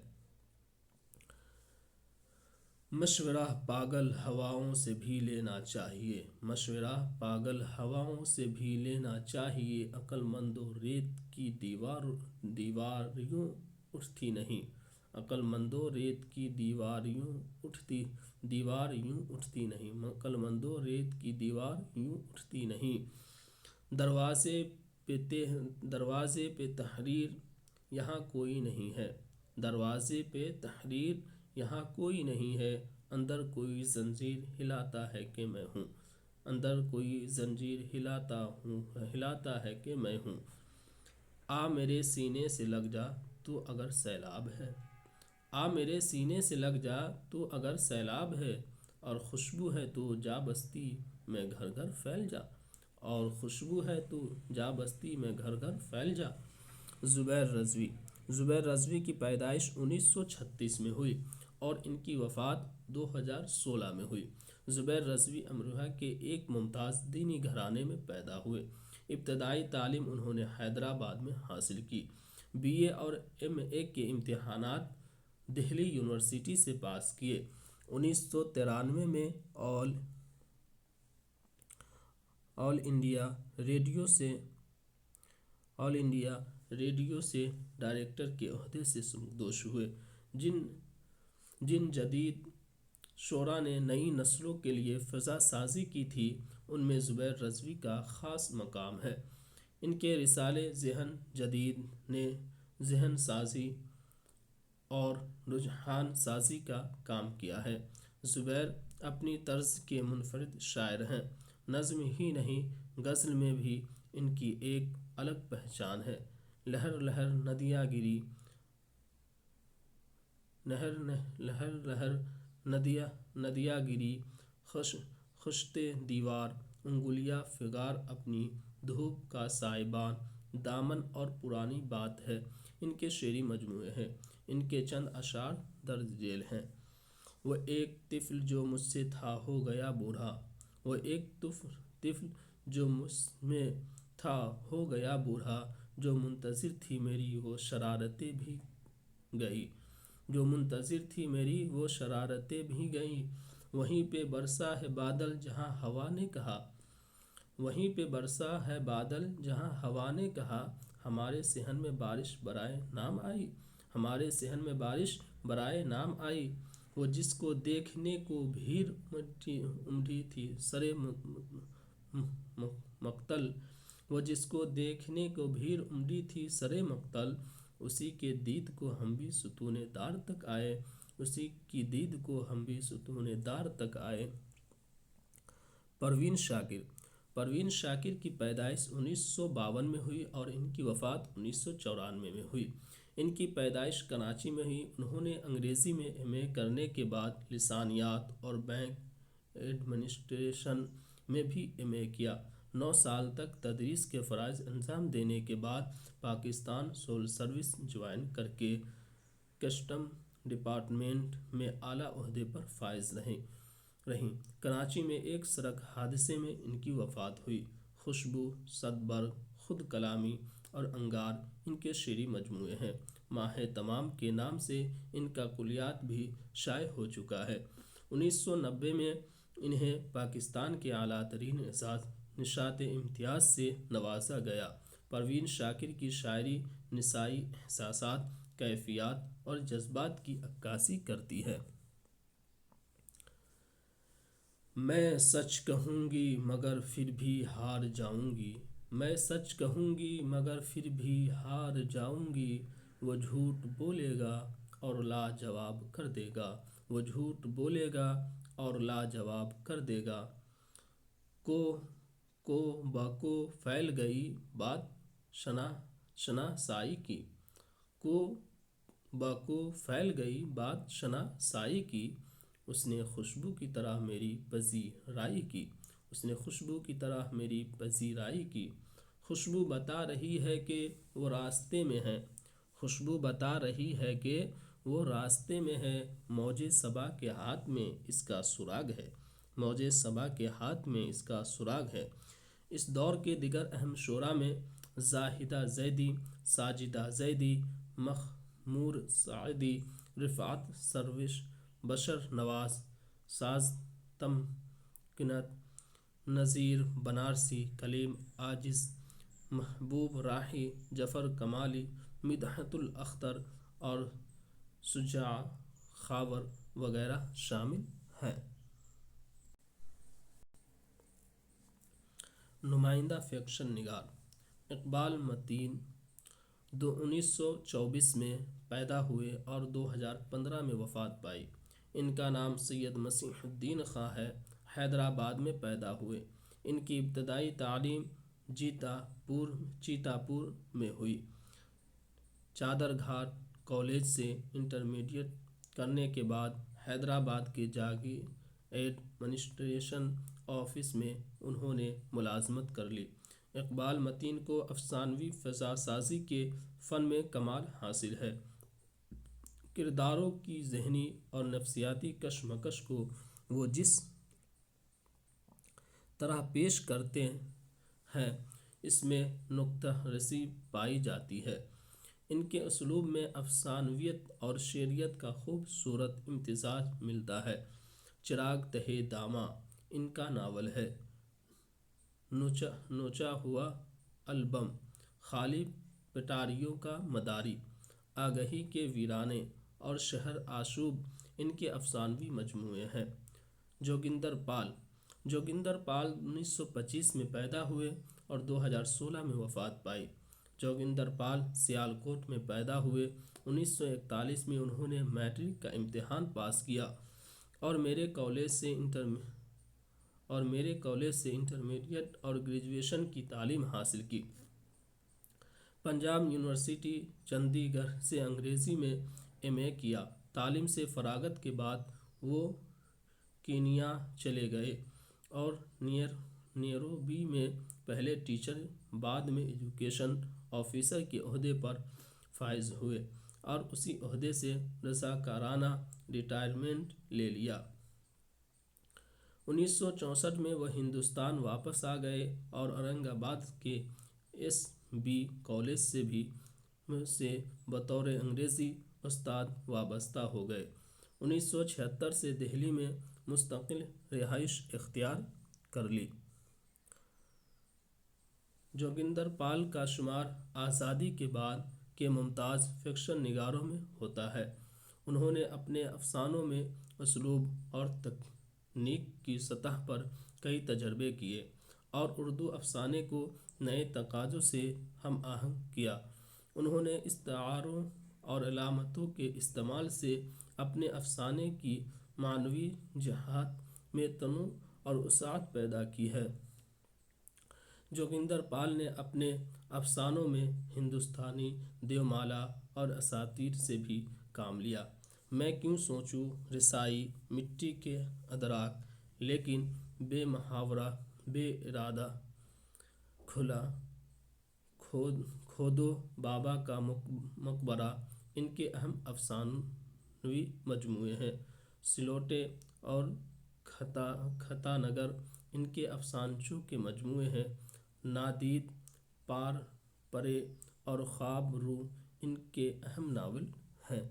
مشورہ پاگل ہواؤں سے بھی لینا چاہیے، مشورہ پاگل ہواؤں سے بھی لینا چاہیے، عقل مندوں ریت کی دیوار یوں اٹھتی نہیں، عقل مندوں ریت کی دیوار یوں اٹھتی نہیں، عقل مندوں ریت کی دیوار یوں اٹھتی نہیں۔ دروازے پہ تحریر یہاں کوئی نہیں ہے، دروازے پہ تحریر یہاں کوئی نہیں ہے، اندر کوئی زنجیر ہلاتا ہے کہ میں ہوں، اندر کوئی زنجیر ہلاتا ہے کہ میں ہوں۔ آ میرے سینے سے لگ جا تو اگر سیلاب ہے، آ میرے سینے سے لگ جا تو اگر سیلاب ہے، اور خوشبو ہے تو جا بستی میں گھر گھر پھیل جا، اور خوشبو ہے تو جا بستی میں گھر گھر پھیل جا۔ زبیر رضوی کی پیدائش 1936 میں ہوئی اور ان کی وفات 2016 میں ہوئی۔ زبیر رضوی امروہہ کے ایک ممتاز دینی گھرانے میں پیدا ہوئے۔ ابتدائی تعلیم انہوں نے حیدرآباد میں حاصل کی۔ بی اے اور ایم اے کے امتحانات دہلی یونیورسٹی سے پاس کیے۔ 1993 میں آل انڈیا ریڈیو سے ڈائریکٹر کے عہدے سے سبکدوش ہوئے۔ جن جدید شعراء نے نئی نسلوں کے لیے فضا سازی کی تھی، ان میں زبیر رضوی کا خاص مقام ہے۔ ان کے رسالے ذہن جدید نے ذہن سازی اور رجحان سازی کا کام کیا ہے۔ زبیر اپنی طرز کے منفرد شاعر ہیں۔ نظم ہی نہیں، غزل میں بھی ان کی ایک الگ پہچان ہے۔ لہر لہر ندیاں گری، خشتے دیوار، انگلیاں فگار اپنی، دھوپ کا سائبان، دامن اور پرانی بات ہے، ان کے شعری مجموعے ہیں۔ ان کے چند اشعار درج ذیل ہیں۔ وہ ایک طفل جو مجھ سے تھا ہو گیا بوڑھا، وہ ایک طفل جو مجھ میں تھا ہو گیا بوڑھا، جو منتظر تھی میری وہ شرارتیں بھی گئی، جو منتظر تھی میری وہ شرارتیں بھی گئیں۔ وہیں پہ برسا ہے بادل جہاں ہوا نے کہا، وہیں پہ برسا ہے بادل جہاں ہوا نے کہا، ہمارے صحن میں بارش برائے نام آئی، ہمارے صحن میں بارش برائے نام آئی۔ وہ جس کو دیکھنے کو بھیڑ امٹی تھی سرے مقتل، وہ جس کو دیکھنے کو بھیڑ امٹی تھی سرے مقتل، اسی کے دید کو ہم بھی ستون دار تک آئے، اسی کی دید کو ہم بھی ستون دار تک آئے۔ پروین شاکر کی پیدائش 1952 میں ہوئی اور ان کی وفات 1994 میں ہوئی۔ ان کی پیدائش کراچی میں ہوئی۔ انہوں نے انگریزی میں ایم اے کرنے کے بعد لسانیات اور بینک ایڈمنسٹریشن میں بھی ایم اے کیا۔ 9 سال تک تدریس کے فرائض انجام دینے کے بعد پاکستان سول سروس جوائن کرکے کسٹم ڈپارٹمنٹ میں اعلیٰ عہدے پر فائز رہیں۔ کراچی میں ایک سڑک حادثے میں ان کی وفات ہوئی۔ خوشبو، صدبرگ، خود کلامی اور انگار ان کے شعری مجموعے ہیں۔ ماہ تمام کے نام سے ان کا کلیات بھی شائع ہو چکا ہے۔ 1990 میں انہیں پاکستان کے اعلیٰ ترین اعزاز نشان امتیاز سے نوازا گیا۔ پروین شاکر کی شاعری نسائی احساسات، کیفیات اور جذبات کی عکاسی کرتی ہے۔ میں سچ کہوں گی مگر پھر بھی ہار جاؤں گی، میں سچ کہوں گی مگر پھر بھی ہار جاؤں گی، وہ جھوٹ بولے گا اور لاجواب کر دے گا، وہ جھوٹ بولے گا اور لاجواب کر دے گا۔ کو بہ پھیل گئی بات شناسائی کی، کو بہ پھیل گئی بات شناسائی کی، اس نے خوشبو کی طرح میری پذیرائی کی، اس نے خوشبو کی طرح میری پذیرائی کی۔ خوشبو بتا رہی ہے کہ وہ راستے میں ہے، خوشبو بتا رہی ہے کہ وہ راستے میں ہے، موج صبا کے ہاتھ میں اس کا سراغ ہے، موج صبا کے ہاتھ میں اس کا سراغ ہے۔ اس دور کے دیگر اہم شعراء میں زاہدہ زیدی، ساجدہ زیدی، مخمور سعدی، رفعت سروش، بشر نواز، ساز تمکنت، نذیر بنارسی، کلیم عاجز، محبوب راہی، جعفر کمالی، مدحت الاختر اور شجاع خاور وغیرہ شامل ہیں۔ نمائندہ فکشن نگار اقبال متین 1924 میں پیدا ہوئے اور 2015 میں وفات پائی۔ ان کا نام سید مسیح الدین خاں ہے۔ حیدرآباد میں پیدا ہوئے۔ ان کی ابتدائی تعلیم چیتا پور میں ہوئی۔ چادر گھاٹ کالج سے انٹرمیڈیٹ کرنے کے بعد حیدرآباد کے جاگیر ایڈمنسٹریشن آفس میں انہوں نے ملازمت کر لی۔ اقبال متین کو افسانوی فضا سازی کے فن میں کمال حاصل ہے۔ کرداروں کی ذہنی اور نفسیاتی کشمکش کو وہ جس طرح پیش کرتے ہیں اس میں نکتہ رسی پائی جاتی ہے۔ ان کے اسلوب میں افسانویت اور شعریت کا خوبصورت امتزاج ملتا ہے۔ چراغ تہے داماں ان کا ناول ہے۔ نوچا ہوا البم، خالی پٹاریوں کا مداری، آگہی کے ویرانے اور شہر آشوب ان کے افسانوی مجموعے ہیں۔ جوگندر پال 1925 میں پیدا ہوئے اور 2016 میں وفات پائی۔ جوگندر پال سیالکوٹ میں پیدا ہوئے۔ 1941 میں انہوں نے میٹرک کا امتحان پاس کیا اور میرے کالج سے انٹرمیڈیٹ اور گریجویشن کی تعلیم حاصل کی۔ پنجاب یونیورسٹی چندی گڑھ سے انگریزی میں ایم اے کیا۔ تعلیم سے فراغت کے بعد وہ کینیا چلے گئے اور نیروبی میں پہلے ٹیچر بعد میں ایجوکیشن آفیسر کے عہدے پر فائز ہوئے اور اسی عہدے سے رضاکارانہ ریٹائرمنٹ لے لیا۔ 1964 میں وہ ہندوستان واپس آ گئے اور اورنگ آباد کے ایس بی کالج سے بطور انگریزی استاد وابستہ ہو گئے۔ 1976 سے دہلی میں مستقل رہائش اختیار کر لی۔ جوگندر پال کا شمار آزادی کے بعد کے ممتاز فکشن نگاروں میں ہوتا ہے۔ انہوں نے اپنے افسانوں میں اسلوب اور تکنیک کی سطح پر کئی تجربے کیے اور اردو افسانے کو نئے تقاضوں سے ہم آہنگ کیا۔ انہوں نے استعاروں اور علامتوں کے استعمال سے اپنے افسانے کی معنوی جہات میں تنوع اور وسعت پیدا کی ہے۔ جوگندر پال نے اپنے افسانوں میں ہندوستانی دیومالا اور اساطیر سے بھی کام لیا۔ میں کیوں سوچوں رسائی مٹی کے ادراک، لیکن بے محاورہ بے ارادہ کھلا کھودو بابا کا مقبرہ ان کے اہم افسانوی مجموعے ہیں۔ سلوٹے اور کھتا نگر ان کے افسانچوں کے مجموعے ہیں۔ نادید، پار پرے اور خواب رو ان کے اہم ناول ہیں۔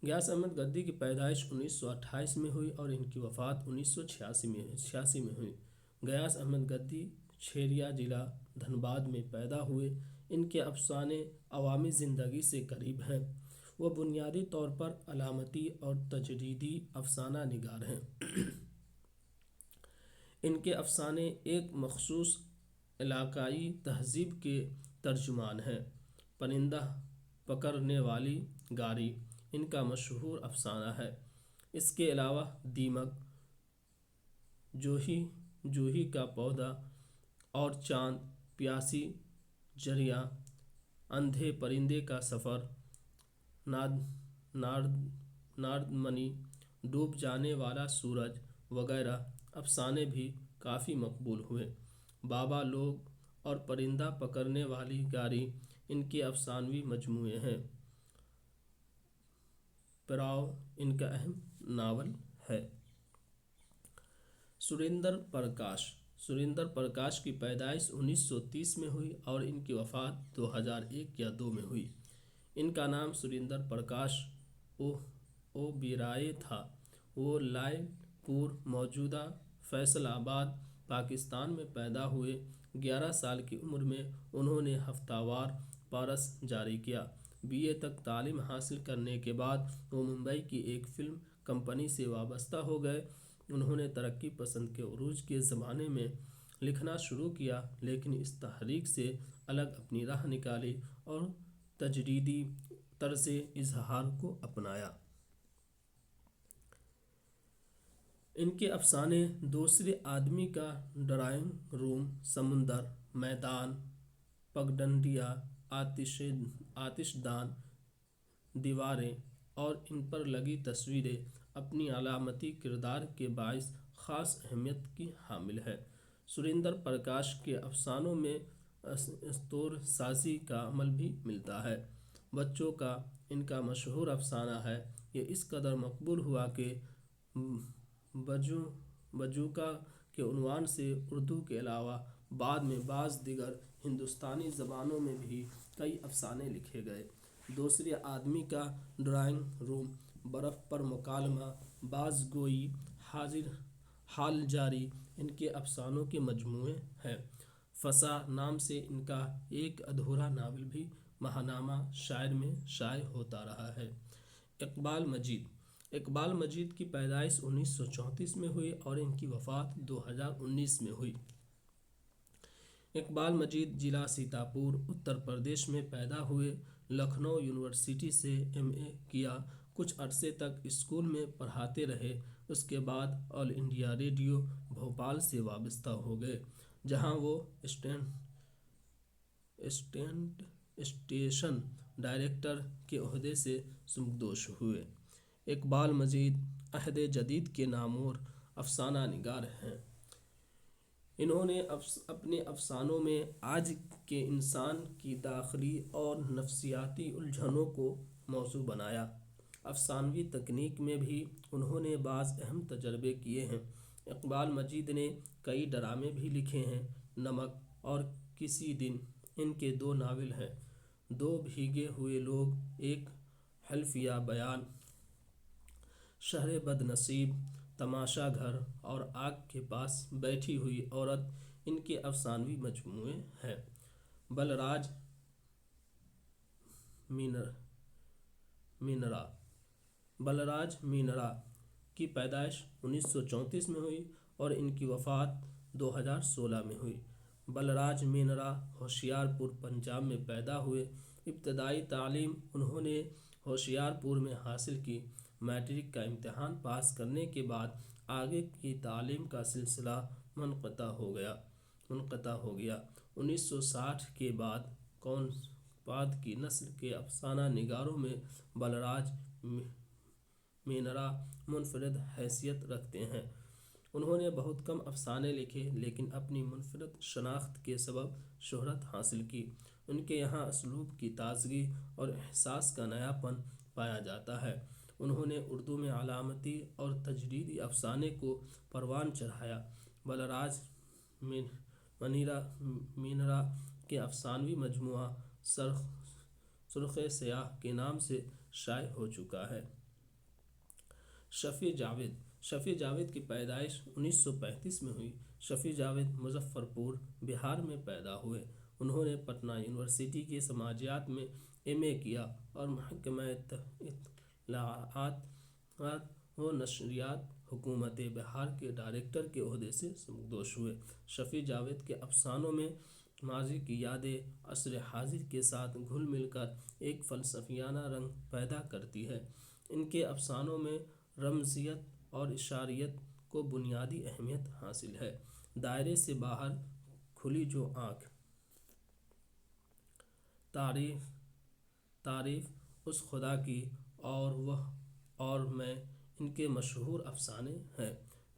غیاث احمد گدی کی پیدائش 1928 میں ہوئی اور ان کی وفات 1986 میں ہوئی۔ غیاث احمد گدی چھیریا ضلع دھنباد میں پیدا ہوئے۔ ان کے افسانے عوامی زندگی سے قریب ہیں۔ وہ بنیادی طور پر علامتی اور تجریدی افسانہ نگار ہیں۔ ان کے افسانے ایک مخصوص علاقائی تہذیب کے ترجمان ہیں۔ پرندہ پکڑنے والی گاری ان کا مشہور افسانہ ہے۔ اس کے علاوہ دیمک، جوہی کا پودا اور چاند، پیاسی جھریاں، اندھے پرندے کا سفر، ناردمنی، ڈوب جانے والا سورج وغیرہ افسانے بھی کافی مقبول ہوئے۔ بابا لوگ اور پرندہ پکڑنے والی گاری ان کے افسانوی مجموعے ہیں۔ پراو ان کا اہم ناول ہے۔ سریندر پرکاش سریندر پرکاش کی پیدائش 1930 میں ہوئی اور ان کی وفات 2001 یا 2 میں ہوئی۔ ان کا نام سریندر پرکاش اوبیرائے تھا۔ وہ لائل پور موجودہ فیصل آباد پاکستان میں پیدا ہوئے۔ 11 سال کی عمر میں انہوں نے ہفتہ وار پارس جاری کیا۔ BA تک تعلیم حاصل کرنے کے بعد وہ ممبئی کی ایک فلم کمپنی سے وابستہ ہو گئے۔ انہوں نے ترقی پسند کے عروج کے زمانے میں لکھنا شروع کیا، لیکن اس تحریک سے الگ اپنی راہ نکالی اور تجریدی طرز اظہار کو اپنایا۔ ان کے افسانے دوسرے آدمی کا ڈرائنگ روم، سمندر، میدان، پگڈنڈیاں، آتش دان، دیواریں اور ان پر لگی تصویریں اپنی علامتی کردار کے باعث خاص اہمیت کی حامل ہے۔ سریندر پرکاش کے افسانوں میں اسطور سازی کا عمل بھی ملتا ہے۔ بچوں کا ان کا مشہور افسانہ ہے۔ یہ اس قدر مقبول ہوا کہ بجوکا کے عنوان سے اردو کے علاوہ بعد میں بعض دیگر ہندوستانی زبانوں میں بھی کئی افسانے لکھے گئے۔ دوسرے آدمی کا ڈرائنگ روم، برف پر مکالمہ، باز گوئی، حال جاری ان کے افسانوں کے مجموعے ہیں۔ فسا نام سے ان کا ایک ادھورا ناول بھی ماہنامہ شاعر میں شائع ہوتا رہا ہے۔ اقبال مجید کی پیدائش 1934 میں ہوئی اور ان کی وفات 2019 میں ہوئی۔ اقبال مجید ضلع سیتاپور، اتر پردیش میں پیدا ہوئے۔ لکھنؤ یونیورسٹی سے MA کیا۔ کچھ عرصے تک اسکول میں پڑھاتے رہے۔ اس کے بعد آل انڈیا ریڈیو بھوپال سے وابستہ ہو گئے، جہاں وہ اسٹیشن ڈائریکٹر کے عہدے سے سبکدوش ہوئے۔ اقبال مجید عہد جدید کے نامور افسانہ نگار ہیں۔ انہوں نے اپنے افسانوں میں آج کے انسان کی داخلی اور نفسیاتی الجھنوں کو موضوع بنایا۔ افسانوی تکنیک میں بھی انہوں نے بعض اہم تجربے کیے ہیں۔ اقبال مجید نے کئی ڈرامے بھی لکھے ہیں۔ نمک اور کسی دن ان کے 2 ناول ہیں۔ 2 بھیگے ہوئے لوگ، ایک حلفیہ بیان، شہر بد نصیب، تماشا گھر اور آگ کے پاس بیٹھی ہوئی عورت ان کے افسانوی مجموعے ہیں۔ بلراج مینرا کی پیدائش 1934 میں ہوئی اور ان کی وفات 2016 میں ہوئی۔ بلراج مینرا ہوشیار پور، پنجاب میں پیدا ہوئے۔ ابتدائی تعلیم انہوں نے ہوشیار پور میں حاصل کی۔ میٹرک کا امتحان پاس کرنے کے بعد آگے کی تعلیم کا سلسلہ منقطع ہو گیا۔ 1960 کے بعد کونپاد کی نسل کے افسانہ نگاروں میں بلراج مینرا منفرد حیثیت رکھتے ہیں۔ انہوں نے بہت کم افسانے لکھے، لیکن اپنی منفرد شناخت کے سبب شہرت حاصل کی۔ ان کے یہاں اسلوب کی تازگی اور احساس کا نیا پن پایا جاتا ہے۔ انہوں نے اردو میں علامتی اور تجریدی افسانے کو پروان چڑھایا۔ بلراج مینرا کے افسانوی مجموعہ سرخ سیاہ کے نام سے شائع ہو چکا ہے۔ شفیع جاوید کی پیدائش 1935 میں ہوئی۔ شفیع جاوید مظفر پور، بہار میں پیدا ہوئے۔ انہوں نے پٹنہ یونیورسٹی کے سماجیات میں MA کیا اور محکمہ اطلاعات و نشریات، حکومت بہار کے ڈائریکٹر کے عہدے سے سبکدوش ہوئے۔ شفیع جاوید کے افسانوں میں ماضی کی یادیں عصر حاضر کے ساتھ گھل مل کر ایک فلسفیانہ رنگ پیدا کرتی ہیں۔ ان کے افسانوں میں رمزیت اور اشاریت کو بنیادی اہمیت حاصل ہے۔ دائرے سے باہر کھلی جو آنکھ، تعریف اس خدا کی اور وہ اور میں ان کے مشہور افسانے ہیں۔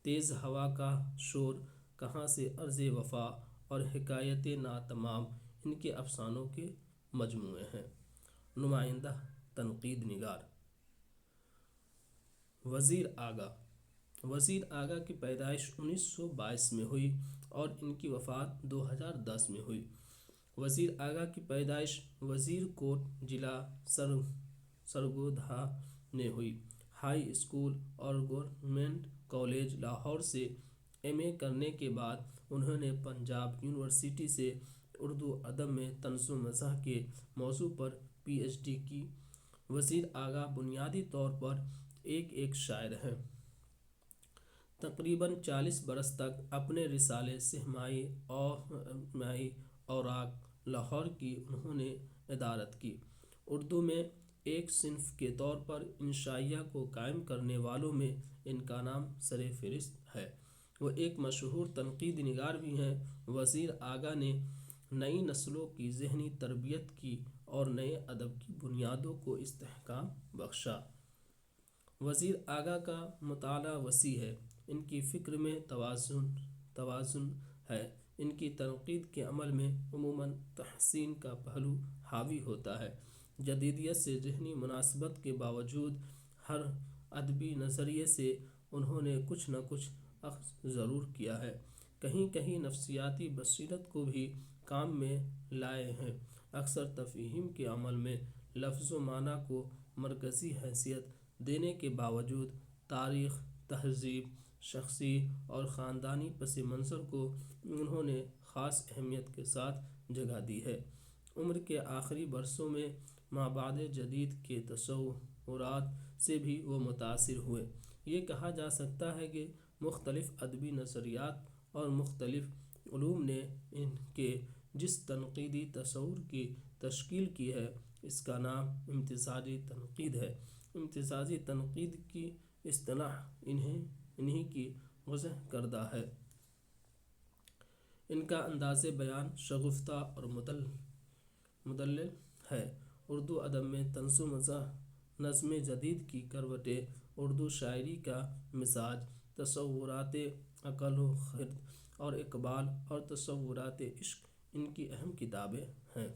تیز ہوا کا شور، کہاں سے عرض وفا اور حکایت ناتمام ان کے افسانوں کے مجموعے ہیں۔ نمائندہ تنقید نگار وزیر آگا وزیر آگا کی پیدائش 1922 میں ہوئی اور ان کی وفات 2010 میں ہوئی۔ وزیر آگا کی پیدائش وزیر کوٹ ضلع سرگودھا میں ہوئی۔ ہائی اسکول اور گورنمنٹ کالج لاہور سے ایم اے کرنے کے بعد انہوں نے پنجاب یونیورسٹی سے اردو ادب میں طنز و مزاح کے موضوع پر پی ایچ ڈی کی۔ وزیر آگا بنیادی طور پر ایک شاعر ہیں۔ تقریباً 40 برس تک اپنے رسالے سہمائی اوراق لاہور کی انہوں نے ادارت کی۔ اردو میں ایک صنف کے طور پر انشائیہ کو قائم کرنے والوں میں ان کا نام سر فہرست ہے۔ وہ ایک مشہور تنقیدی نگار بھی ہیں۔ وزیر آگا نے نئی نسلوں کی ذہنی تربیت کی اور نئے ادب کی بنیادوں کو استحکام بخشا۔ وزیر آگا کا مطالعہ وسیع ہے۔ ان کی فکر میں توازن ہے۔ ان کی تنقید کے عمل میں عموماً تحسین کا پہلو حاوی ہوتا ہے۔ جدیدیت سے ذہنی مناسبت کے باوجود ہر ادبی نظریے سے انہوں نے کچھ نہ کچھ اخذ ضرور کیا ہے۔ کہیں کہیں نفسیاتی بصیرت کو بھی کام میں لائے ہیں۔ اکثر تفہیم کے عمل میں لفظ و معنی کو مرکزی حیثیت دینے کے باوجود تاریخ، تہذیب، شخصی اور خاندانی پس منظر کو انہوں نے خاص اہمیت کے ساتھ جگہ دی ہے۔ عمر کے آخری برسوں میں مابعد جدید کے تصورات سے بھی وہ متاثر ہوئے۔ یہ کہا جا سکتا ہے کہ مختلف ادبی نظریات اور مختلف علوم نے ان کے جس تنقیدی تصور کی تشکیل کی ہے اس کا نام امتزاجی تنقید ہے۔ امتزاجی تنقید کی اصطلاح انہی کی وضع کردہ ہے۔ ان کا انداز بیان شگفتہ اور مدلل ہے۔ اردو ادب میں طنز و مزاح، نظم جدید کی کروٹیں، اردو شاعری کا مزاج، تصورات عقل و خرد اور اقبال اور تصورات عشق ان کی اہم کتابیں ہیں۔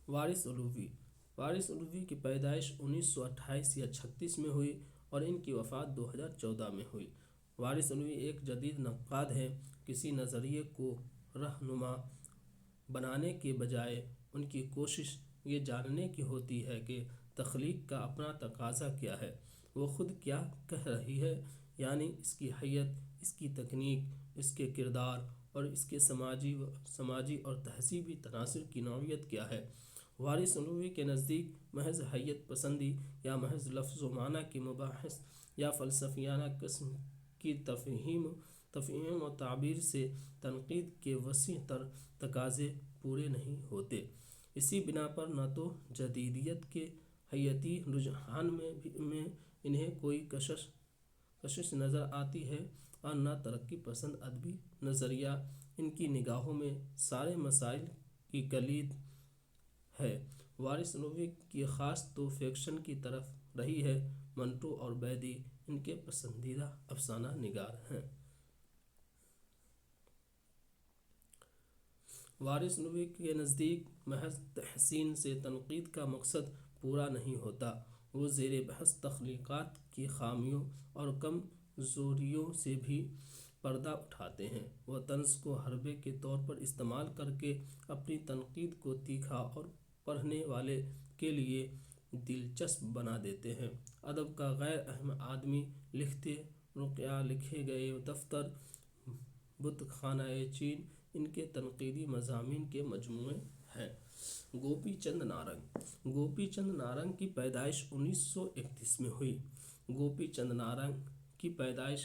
وارث علوی کی پیدائش 1928 یا 36 میں ہوئی اور ان کی وفات 2014 میں ہوئی۔ وارث علوی ایک جدید نقاد ہیں۔ کسی نظریے کو رہنما بنانے کے بجائے ان کی کوشش یہ جاننے کی ہوتی ہے کہ تخلیق کا اپنا تقاضا کیا ہے، وہ خود کیا کہہ رہی ہے، یعنی اس کی حیت، اس کی تکنیک، اس کے کردار اور اس کے سماجی اور تہذیبی تناظر کی نوعیت کیا ہے۔ وارث علوی کے نزدیک محض حیت پسندی یا محض لفظ و معنی کے مباحث یا فلسفیانہ قسم کی تفہیم و تعبیر سے تنقید کے وسیع تر تقاضے پورے نہیں ہوتے۔ اسی بنا پر نہ تو جدیدیت کے حیاتی رجحان میں انہیں کوئی کشش نظر آتی ہے اور نہ ترقی پسند ادبی نظریہ ان کی نگاہوں میں سارے مسائل کی کلید ہے۔ وارث علوی کی خاص تو فکشن کی طرف رہی ہے۔ منٹو اور بیدی ان کے پسندیدہ افسانہ نگار ہیں۔ وارث علوی کے نزدیک محض تحسین سے تنقید کا مقصد پورا نہیں ہوتا۔ وہ زیر بحث تخلیقات کی خامیوں اور کمزوریوں سے بھی پردہ اٹھاتے ہیں۔ وہ طنز کو حربے کے طور پر استعمال کر کے اپنی تنقید کو تیکھا اور پڑھنے والے کے لیے دلچسپ بنا دیتے ہیں۔ ادب کا غیر اہم آدمی، لکھتے رقیہ، لکھے گئے دفتر، بت خانہ چین ان کے تنقیدی مضامین کے مجموعے ہیں۔ گوپی چند نارنگ کی پیدائش 1931 میں ہوئی۔ گوپی چند نارنگ کی پیدائش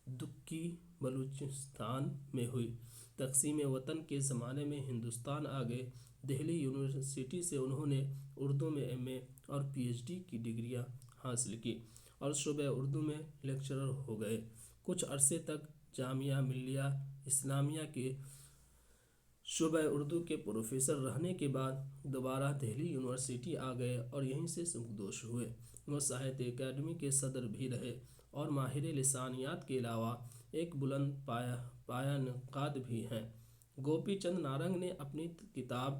دکی، بلوچستان میں ہوئی۔ تقسیم وطن کے زمانے میں ہندوستان آ گئے۔ دہلی یونیورسٹی سے انہوں نے اردو میں ایم اے اور پی ایچ ڈی کی ڈگریاں حاصل کی اور شعبہ اردو میں لیکچرر ہو گئے۔ کچھ عرصے تک جامعہ ملیہ اسلامیہ کے شعبہ اردو کے پروفیسر رہنے کے بعد دوبارہ دہلی یونیورسٹی آ گئے اور یہیں سے سبکدوش ہوئے۔ وہ ساہتیہ اکیڈمی کے صدر بھی رہے اور ماہر لسانیات کے علاوہ ایک بلند پایہ نقاد بھی ہیں۔ گوپی چند نارنگ نے اپنی کتاب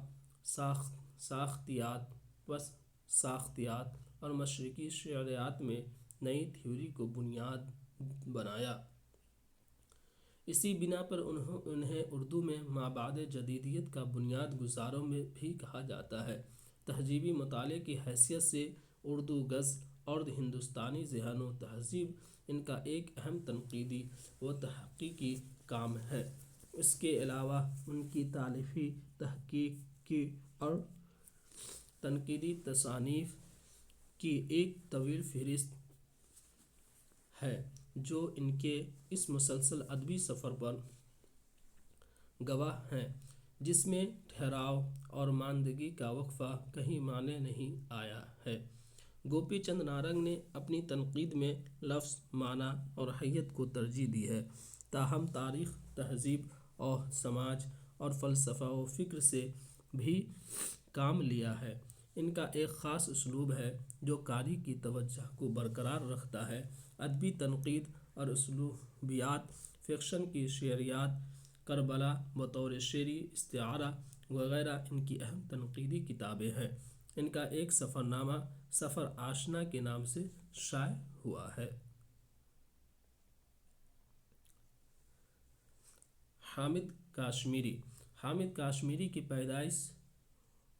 ساختیات اور مشرقی شعریات میں نئی تھیوری کو بنیاد بنایا۔ اسی بنا پر انہیں اردو میں مابعد جدیدیت کا بنیاد گزاروں میں بھی کہا جاتا ہے۔ تہذیبی مطالعے کی حیثیت سے اردو غزل اور ہندوستانی ذہن و تہذیب ان کا ایک اہم تنقیدی و تحقیقی کام ہے۔ اس کے علاوہ ان کی تالیفی، تحقیقی اور تنقیدی تصانیف کی ایک طویل فہرست ہے جو ان کے اس مسلسل ادبی سفر پر گواہ ہیں، جس میں ٹھہراؤ اور ماندگی کا وقفہ کہیں مانے نہیں آیا ہے۔ گوپی چند نارنگ نے اپنی تنقید میں لفظ، معنی اور حیت کو ترجیح دی ہے، تاہم تاریخ، تہذیب اور سماج اور فلسفہ و فکر سے بھی کام لیا ہے۔ ان کا ایک خاص اسلوب ہے جو قاری کی توجہ کو برقرار رکھتا ہے۔ ادبی تنقید اور اسلوبیات، فکشن کی شعریات، کربلا بطور شعری استعارہ وغیرہ ان کی اہم تنقیدی کتابیں ہیں۔ ان کا ایک سفر نامہ سفر آشنا کے نام سے شائع ہوا ہے۔ حامد کاشمیری۔ حامد کاشمیری کی پیدائش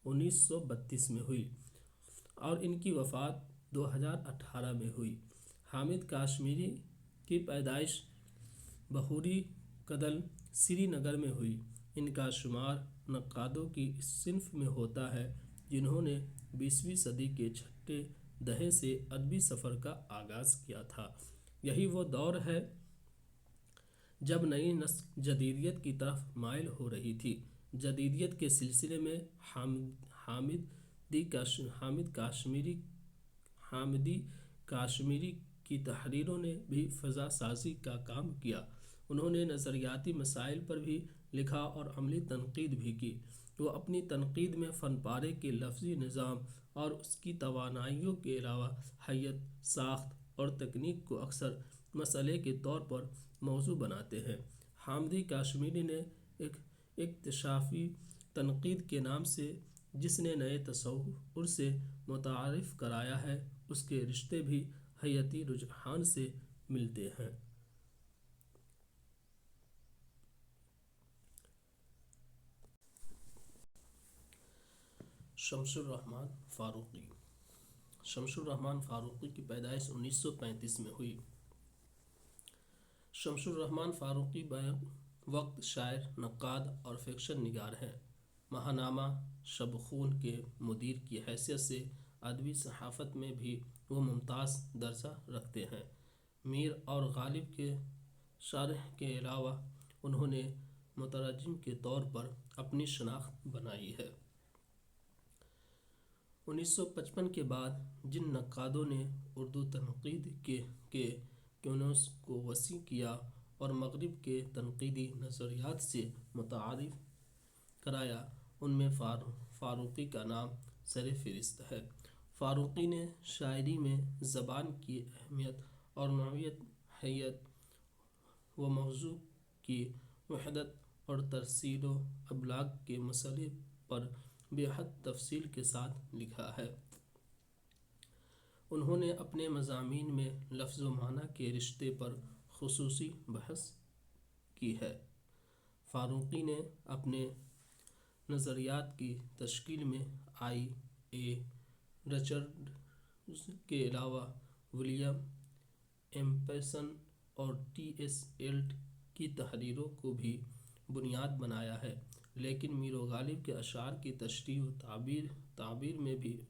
1932 میں ہوئی اور ان کی وفات 2018 میں ہوئی۔ حامد کاشمیری کی پیدائش بحوری کدل، سری نگر میں ہوئی۔ ان کا شمار نقادوں کی اس صنف میں ہوتا ہے جنہوں نے 20ویں صدی کے چھٹے دہے سے ادبی سفر کا آغاز کیا تھا۔ یہی وہ دور ہے جب نئی نسل جدیدیت کی طرف مائل ہو رہی تھی۔ جدیدیت کے سلسلے میں حامدی کاشمیری کی تحریروں نے بھی فضا سازی کا کام کیا۔ انہوں نے نظریاتی مسائل پر بھی لکھا اور عملی تنقید بھی کی۔ وہ اپنی تنقید میں فن پارے کے لفظی نظام اور اس کی توانائیوں کے علاوہ حیت، ساخت اور تکنیک کو اکثر مسئلے کے طور پر موضوع بناتے ہیں۔ حامدی کاشمیری نے ایک اکتشافی تنقید کے نام سے جس نے نئے تصور سے متعارف کرایا ہے، اس کے رشتے بھی حیاتی رجحان سے ملتے ہیں۔ شمس الرحمن فاروقی۔ شمس الرحمن فاروقی کی پیدائش 1935 میں ہوئی۔ شمس الرحمن فاروقی بیک وقت شاعر، نقاد اور فکشن نگار ہیں۔ ماہنامہ شب خون کے مدیر کی حیثیت سے ادبی صحافت میں بھی وہ ممتاز درجہ رکھتے ہیں۔ میر اور غالب کے شارح کے علاوہ انہوں نے مترجم کے طور پر اپنی شناخت بنائی ہے۔ 1955 کے بعد جن نقادوں نے اردو تنقید کے کینوس کو وسیع کیا اور مغرب کے تنقیدی نظریات سے متعارف کرایا، ان میں فاروقی کا نام سر فہرست ہے۔ فاروقی نے شاعری میں زبان کی اہمیت اور نوعیت، حیت و موضوع کی وحدت اور ترسیل و ابلاغ کے مسئلے پر بے حد تفصیل کے ساتھ لکھا ہے۔ انہوں نے اپنے مضامین میں لفظ و معنی کے رشتے پر خصوصی بحث کی ہے۔ فاروقی نے اپنے نظریات کی تشکیل میں آئی اے رچرڈز کے علاوہ ولیم ایمپسن اور ٹی ایس ایلٹ کی تحریروں کو بھی بنیاد بنایا ہے، لیکن میر و غالب کے اشعار کی تشریح و تعبیر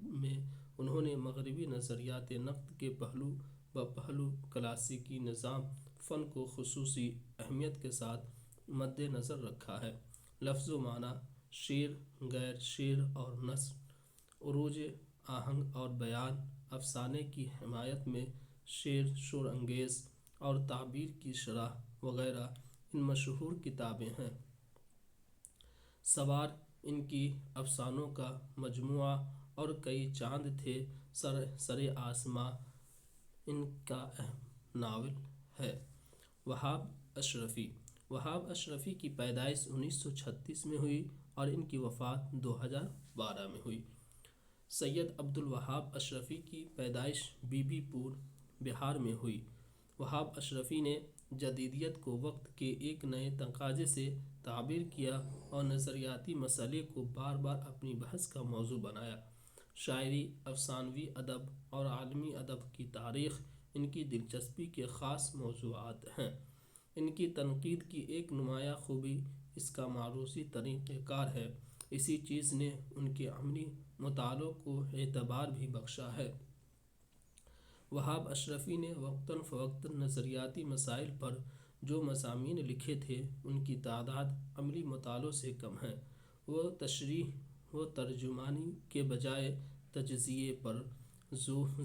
میں انہوں نے مغربی نظریات نقد کے پہلو بہ پہلو کلاسیکی نظام فن کو خصوصی اہمیت کے ساتھ مد نظر رکھا ہے۔ لفظ و معنی، شعر، غیر شعر اور نثر، عروج آہنگ اور بیان، افسانے کی حمایت میں شعر، شور انگیز اور تعبیر کی شرح وغیرہ ان مشہور کتابیں ہیں۔ سوار ان کی افسانوں کا مجموعہ اور کئی چاند تھے سر آسماں ان کا اہم ناول ہے۔ وہاب اشرفی۔ وہاب اشرفی کی پیدائش 1936 میں ہوئی اور ان کی وفات 2012 میں ہوئی۔ سید عبد الوہاب اشرفی کی پیدائش بی بی پور بہار میں ہوئی۔ وہاب اشرفی نے جدیدیت کو وقت کے ایک نئے تقاضے سے تعبیر کیا اور نظریاتی مسئلے کو بار بار اپنی بحث کا موضوع بنایا۔ شاعری، افسانوی ادب اور عالمی ادب کی تاریخ ان کی دلچسپی کے خاص موضوعات ہیں۔ ان کی تنقید کی ایک نمایاں خوبی اس کا معروضی طریقہ کار ہے۔ اسی چیز نے ان کے عملی مطالعوں کو اعتبار بھی بخشا ہے۔ وہاب اشرفی نے وقتاً فوقتاً نظریاتی مسائل پر جو مضامین لکھے تھے ان کی تعداد عملی مطالعوں سے کم ہے۔ وہ تشریح و ترجمانی کے بجائے تجزیے پر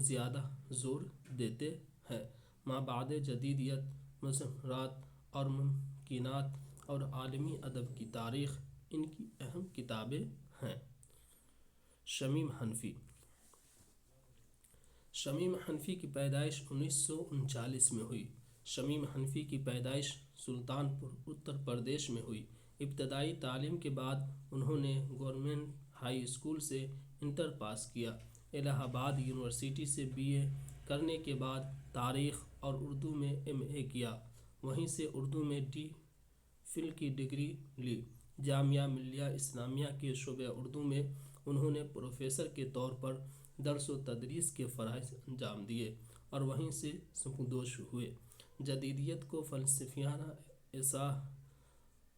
زیادہ زور دیتے ہیں۔ مابعد جدیدیت، مظاہرات اور ممکنات اور عالمی ادب کی تاریخ ان کی اہم کتابیں ہیں۔ شمیم حنفی حنفی کی پیدائش 1939 میں ہوئی۔ شمیم حنفی کی پیدائش سلطان پور اتر پردیش میں ہوئی۔ ابتدائی تعلیم کے بعد انہوں نے گورنمنٹ ہائی اسکول سے انٹر پاس کیا۔ الہ آباد یونیورسٹی سے BA کرنے کے بعد تاریخ اور اردو میں MA کیا۔ وہیں سے اردو میں DPhil کی ڈگری لی۔ جامعہ ملیہ اسلامیہ کے شعبہ اردو میں انہوں نے پروفیسر کے طور پر درس و تدریس کے فرائض انجام دیے اور وہیں سے سبکدوش ہوئے۔ جدیدیت کو فلسفیانہ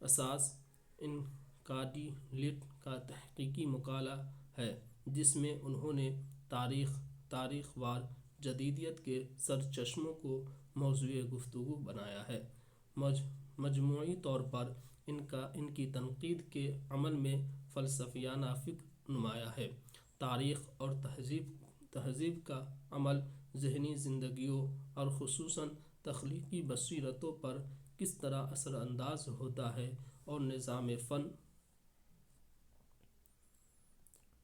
اساس انکادیلیٹ کا تحقیقی مقالہ ہے جس میں انہوں نے تاریخ وار جدیدیت کے سرچشموں کو موضوع گفتگو بنایا ہے۔ مجموعی طور پر ان کی تنقید کے عمل میں فلسفیانہ فکر نمایاں ہے۔ تاریخ اور تہذیب کا عمل ذہنی زندگیوں اور خصوصاً تخلیقی بصیرتوں پر کس طرح اثر انداز ہوتا ہے اور نظام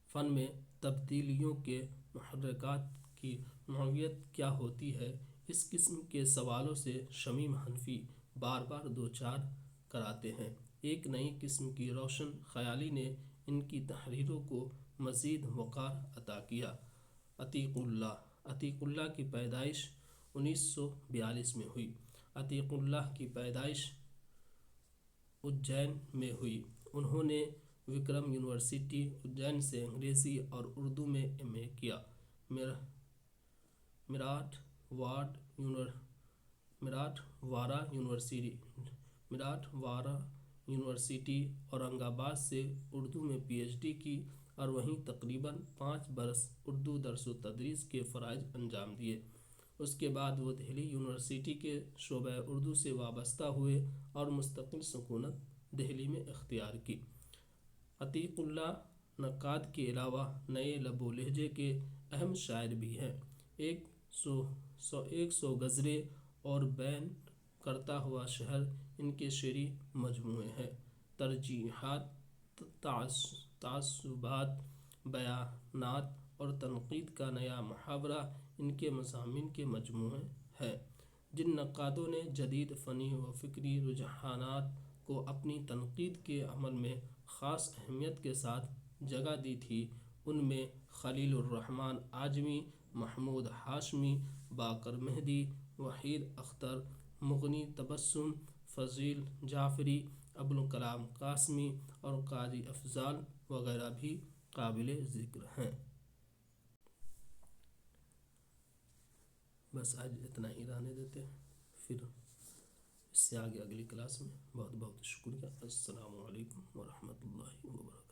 فن میں تبدیلیوں کے محرکات کی نوعیت کیا ہوتی ہے، اس قسم کے سوالوں سے شمیم حنفی بار بار دوچار کراتے ہیں۔ ایک نئی قسم کی روشن خیالی نے ان کی تحریروں کو مزید وقار عطا کیا۔ عتیق اللہ کی پیدائش 1942 میں ہوئی۔ عتیق اللہ کی پیدائش اجین میں ہوئی۔ انہوں نے وکرم یونیورسٹی اجین سے انگریزی اور اردو میں MA کیا۔ مراٹھواڑہ یونیورسٹی اورنگ آباد سے اردو میں PhD کی اور وہیں تقریباً 5 برس اردو درس و تدریس کے فرائض انجام دیے۔ اس کے بعد وہ دہلی یونیورسٹی کے شعبہ اردو سے وابستہ ہوئے اور مستقل سکونت دہلی میں اختیار کی۔ عتیق اللہ نقاد کے علاوہ نئے لب و لہجے کے اہم شاعر بھی ہیں۔ 100 غزلیں اور بین کرتا ہوا شہر ان کے شعری مجموعے ہیں۔ ترجیحات، تعصبات، بیانات اور تنقید کا نیا محاورہ ان کے مضامین کے مجموعے ہیں۔ جن نقادوں نے جدید فنی و فکری رجحانات کو اپنی تنقید کے عمل میں خاص اہمیت کے ساتھ جگہ دی تھی، ان میں خلیل الرحمن اعجمی، محمود ہاشمی، باقر مہدی، وحید اختر، مغنی تبسم، فضیل جعفری، ابوالکلام قاسمی اور قاضی افضال وغیرہ بھی قابل ذکر ہیں۔ بس آج اتنا ہی رہنے دیتے ہیں، پھر اس سے آگے اگلی کلاس میں۔ بہت بہت شکریہ۔ السلام علیکم ورحمۃ اللہ وبرکاتہ۔